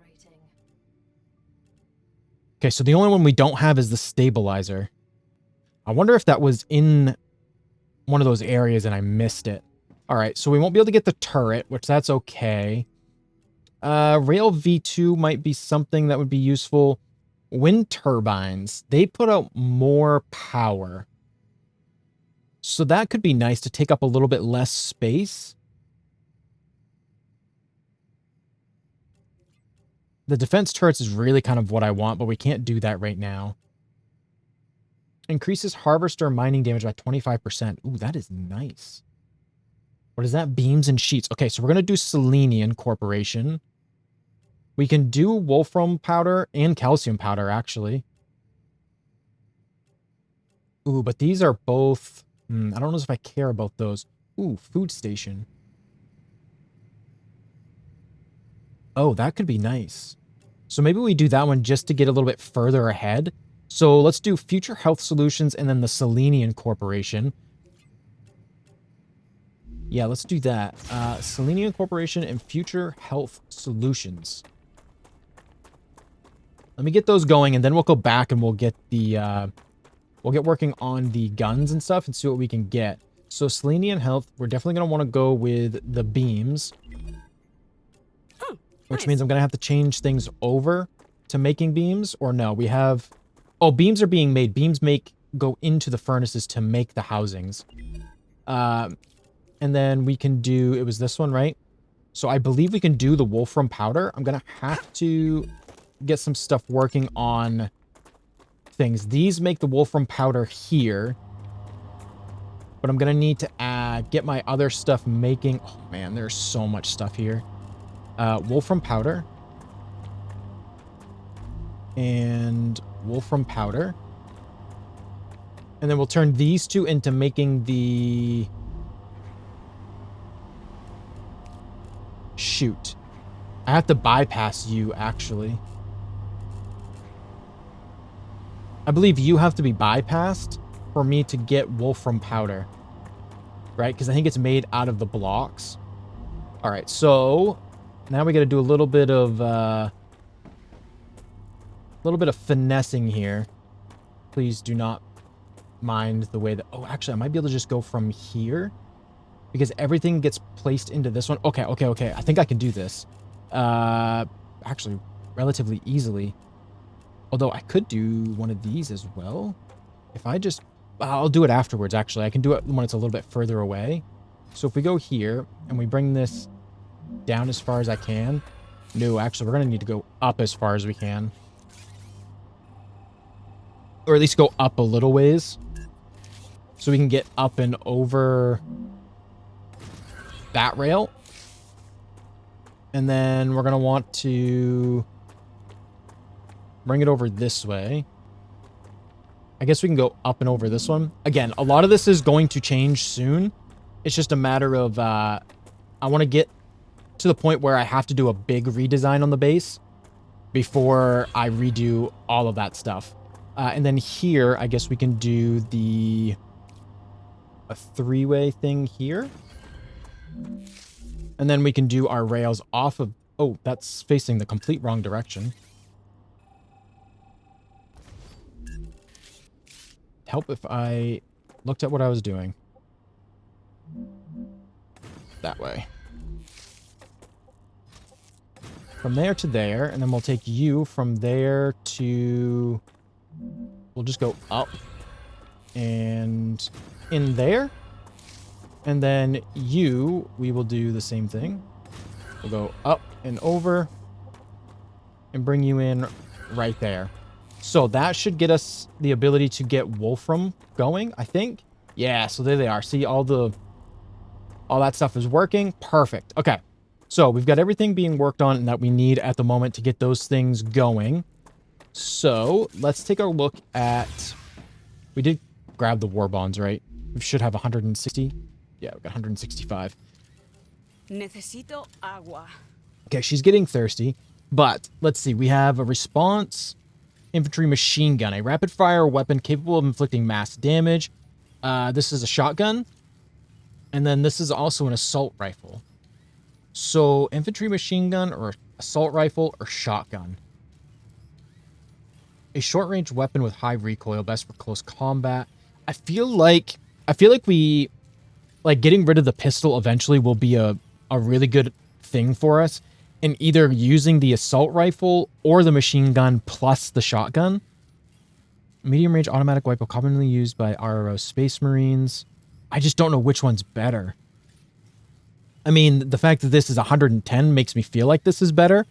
A: Okay, so the only one we don't have is the stabilizer. I wonder if that was in one of those areas and I missed it. All right, so we won't be able to get the turret, which that's okay. Rail V2 might be something that would be useful. Wind turbines, they put out more power. So that could be nice to take up a little bit less space. The defense turrets is really kind of what I want, but we can't do that right now. Increases harvester mining damage by 25%. Ooh, that is nice. What is that? Beams and sheets. Okay, so we're going to do Selenium Corporation. We can do wolfram powder and calcium powder, actually. Ooh, but these are both... I don't know if I care about those. Ooh, food station. Oh, that could be nice. So maybe we do that one just to get a little bit further ahead. So let's do Future Health Solutions and then the Selenium Corporation. Yeah, let's do that. Selenium Corporation and Future Health Solutions. Let me get those going, and then we'll go back and we'll get the... we'll get working on the guns and stuff and see what we can get. So Selenium Health, we're definitely going to want to go with the beams. Which means I'm going to have to change things over to making beams. Or no, we have... Oh, beams are being made. Beams go into the furnaces to make the housings. And then we can do... It was this one, right? So I believe we can do the wolfram powder. I'm going to have to get some stuff working on things. These make the wolfram powder here. But I'm going to need to get my other stuff making... Oh, man, there's so much stuff here. Wolfram powder. And wolfram powder. And then we'll turn these two into making the... Shoot. I have to bypass you, actually. I believe you have to be bypassed for me to get wolfram powder. Right? Because I think it's made out of the blocks. Alright, so... Now we got to do a little bit of finessing here. Please do not mind the way that... Oh, actually, I might be able to just go from here. Because everything gets placed into this one. Okay. I think I can do this. Actually, relatively easily. Although I could do one of these as well. If I just... I'll do it afterwards, actually. I can do it when it's a little bit further away. So if we go here and we bring this down as far as I can. No, actually, we're going to need to go up as far as we can. Or at least go up a little ways. So we can get up and over that rail. And then we're going to want to bring it over this way. I guess we can go up and over this one. Again, a lot of this is going to change soon. It's just a matter of... I want to get to the point where I have to do a big redesign on the base before I redo all of that stuff. And then here, I guess we can do a three-way thing here. And then we can do our rails off of... Oh, that's facing the complete wrong direction. Help if I looked at what I was doing. That way. From there to there, and then we'll take you from there to... We'll just go up and in there. And then you, we will do the same thing. We'll go up and over and bring you in right there. So that should get us the ability to get Wolfram going, I think. Yeah, so there they are. See, all that stuff is working. Perfect. Okay. So we've got everything being worked on that we need at the moment to get those things going. So let's take a look at... We did grab the war bonds, right? We should have 160. Yeah, we got 165.
C: Necesito agua.
A: Okay, she's getting thirsty. But let's see. We have a response infantry machine gun, a rapid fire weapon capable of inflicting mass damage. This is a shotgun. And then this is also an assault rifle. So infantry machine gun or assault rifle or shotgun. A short-range weapon with high recoil, best for close combat. I feel like we, like, getting rid of the pistol eventually will be a really good thing for us. And either using the assault rifle or the machine gun plus the shotgun. Medium-range automatic rifle commonly used by RRO Space Marines. I just don't know which one's better. I mean, the fact that this is 110 makes me feel like this is better.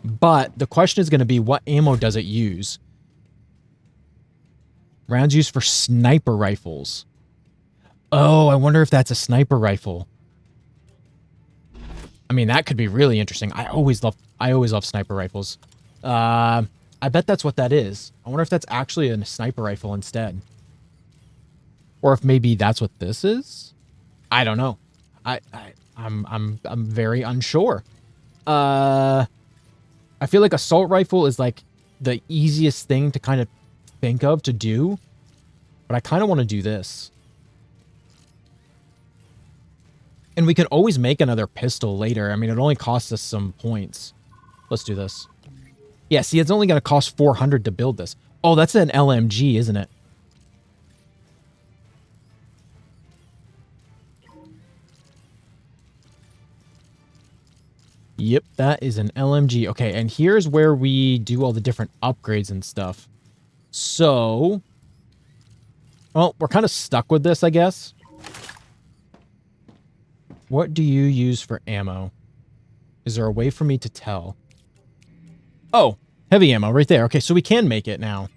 A: But the question is going to be, what ammo does it use? Rounds used for sniper rifles. Oh, I wonder if that's a sniper rifle. I mean, that could be really interesting. I always love sniper rifles. I bet that's what that is. I wonder if that's actually a sniper rifle instead. Or if maybe that's what this is? I don't know. I'm very unsure. I feel like assault rifle is like the easiest thing to kind of think of to do, but I kind of want to do this. And we can always make another pistol later. I mean, it only costs us some points. Let's do this. Yeah, see, it's only going to cost 400 to build this. Oh, that's an LMG, isn't it? Yep, that is an LMG. Okay, and here's where we do all the different upgrades and stuff. So, well, we're kind of stuck with this, I guess. What do you use for ammo? Is there a way for me to tell? Oh, heavy ammo right there. Okay, so we can make it now.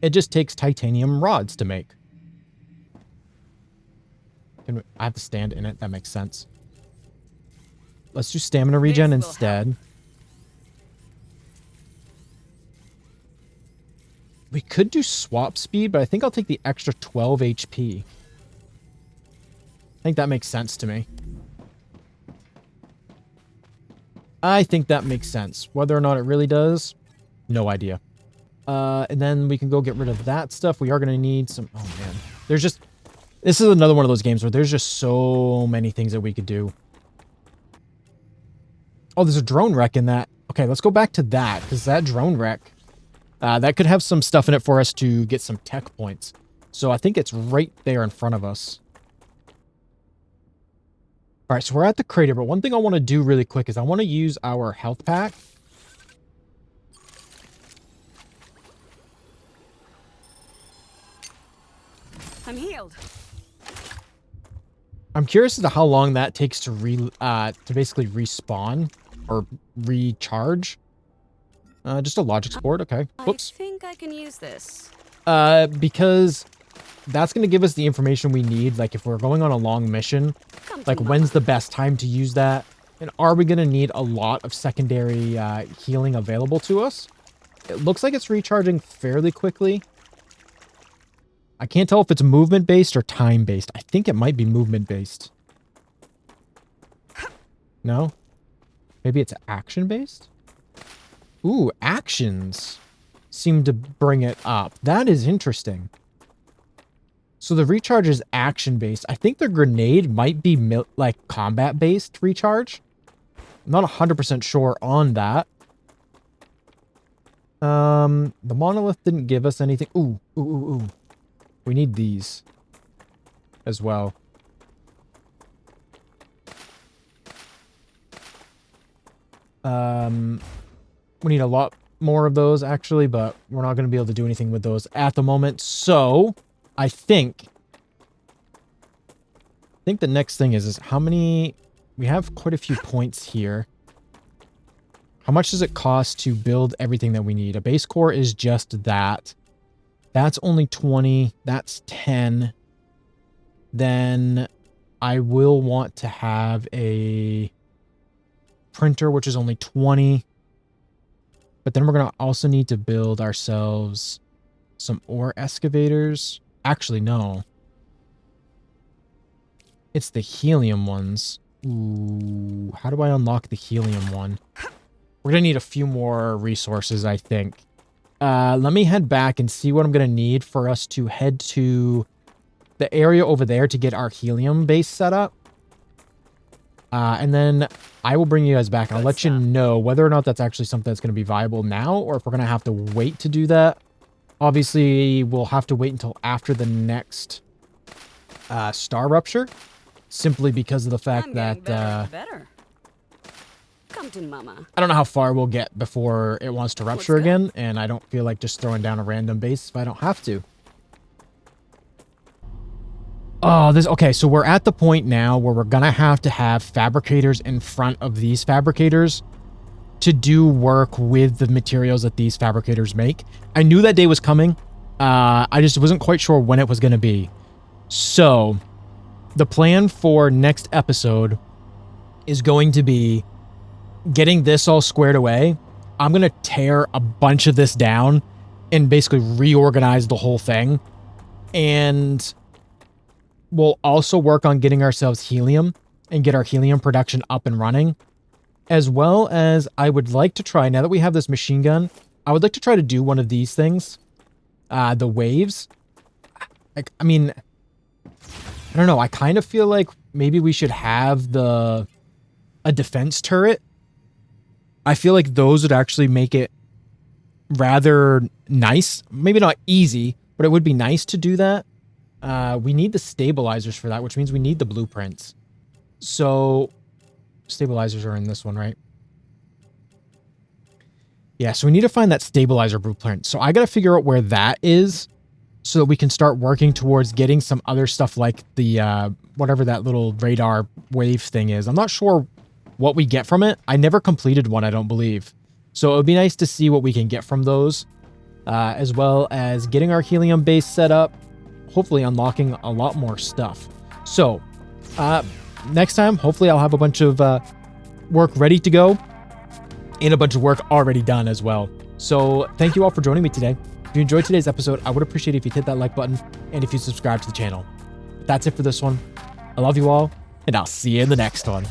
A: It just takes titanium rods to make. I have to stand in it. That makes sense. Let's do stamina regen instead. We could do swap speed, but I think I'll take the extra 12 HP. I think that makes sense to me. I think that makes sense. Whether or not it really does, no idea. And then we can go get rid of that stuff. We are going to need some... Oh, man. There's just... This is another one of those games where there's just so many things that we could do. Oh, there's a drone wreck in that. Okay, let's go back to that, because that drone wreck... that could have some stuff in it for us to get some tech points. So I think it's right there in front of us. All right, so we're at the crater, but one thing I want to do really quick is I want to use our health pack.
C: I'm healed.
A: I'm curious as to how long that takes to basically respawn or recharge. Just a logic board, okay. Whoops.
C: I think I can use this.
A: Because that's going to give us the information we need. Like if we're going on a long mission, like when's the best time to use that? And are we going to need a lot of secondary healing available to us? It looks like it's recharging fairly quickly. I can't tell if it's movement based or time based. I think it might be movement based. No? Maybe it's action based? Ooh, actions seem to bring it up. That is interesting. So the recharge is action-based. I think the grenade might be like combat-based recharge. I'm not 100% sure on that. The monolith didn't give us anything. Ooh, ooh, ooh, ooh. We need these as well. We need a lot more of those, actually, but we're not going to be able to do anything with those at the moment. So, I think the next thing is how many... We have quite a few points here. How much does it cost to build everything that we need? A base core is just that. That's only 20. That's 10. Then I will want to have a printer, which is only 20. But then we're going to also need to build ourselves some ore excavators. Actually, no. It's the helium ones. Ooh, how do I unlock the helium one? We're going to need a few more resources, I think. Let me head back and see what I'm going to need for us to head to the area over there to get our helium base set up. And then I will bring you guys back. I'll let you know whether or not that's actually something that's going to be viable now, or if we're going to have to wait to do that. Obviously, we'll have to wait until after the next StarRupture, simply because of the fact that
C: better. Come to mama.
A: I don't know how far we'll get before it wants to rupture again, and I don't feel like just throwing down a random base if I don't have to. Oh, okay, so we're at the point now where we're gonna have to have fabricators in front of these fabricators to do work with the materials that these fabricators make. I knew that day was coming. I just wasn't quite sure when it was going to be. So the plan for next episode is going to be getting this all squared away. I'm going to tear a bunch of this down and basically reorganize the whole thing. And we'll also work on getting ourselves helium and get our helium production up and running. As well as I would like to try, now that we have this machine gun, I would like to try to do one of these things. The waves. I mean, I don't know. I kind of feel like maybe we should have a defense turret. I feel like those would actually make it rather nice. Maybe not easy, but it would be nice to do that. We need the stabilizers for that, which means we need the blueprints. So stabilizers are in this one, right? Yeah, so we need to find that stabilizer blueprint. So I got to figure out where that is so that we can start working towards getting some other stuff like the, whatever that little radar wave thing is. I'm not sure what we get from it. I never completed one, I don't believe. So it would be nice to see what we can get from those, as well as getting our helium base set up, hopefully unlocking a lot more stuff. So, next time, hopefully I'll have a bunch of work ready to go and a bunch of work already done as well. So thank you all for joining me today. If you enjoyed today's episode, I would appreciate it if you hit that like button and if you subscribe to the channel. That's it for this one. I love you all, and I'll see you in the next one.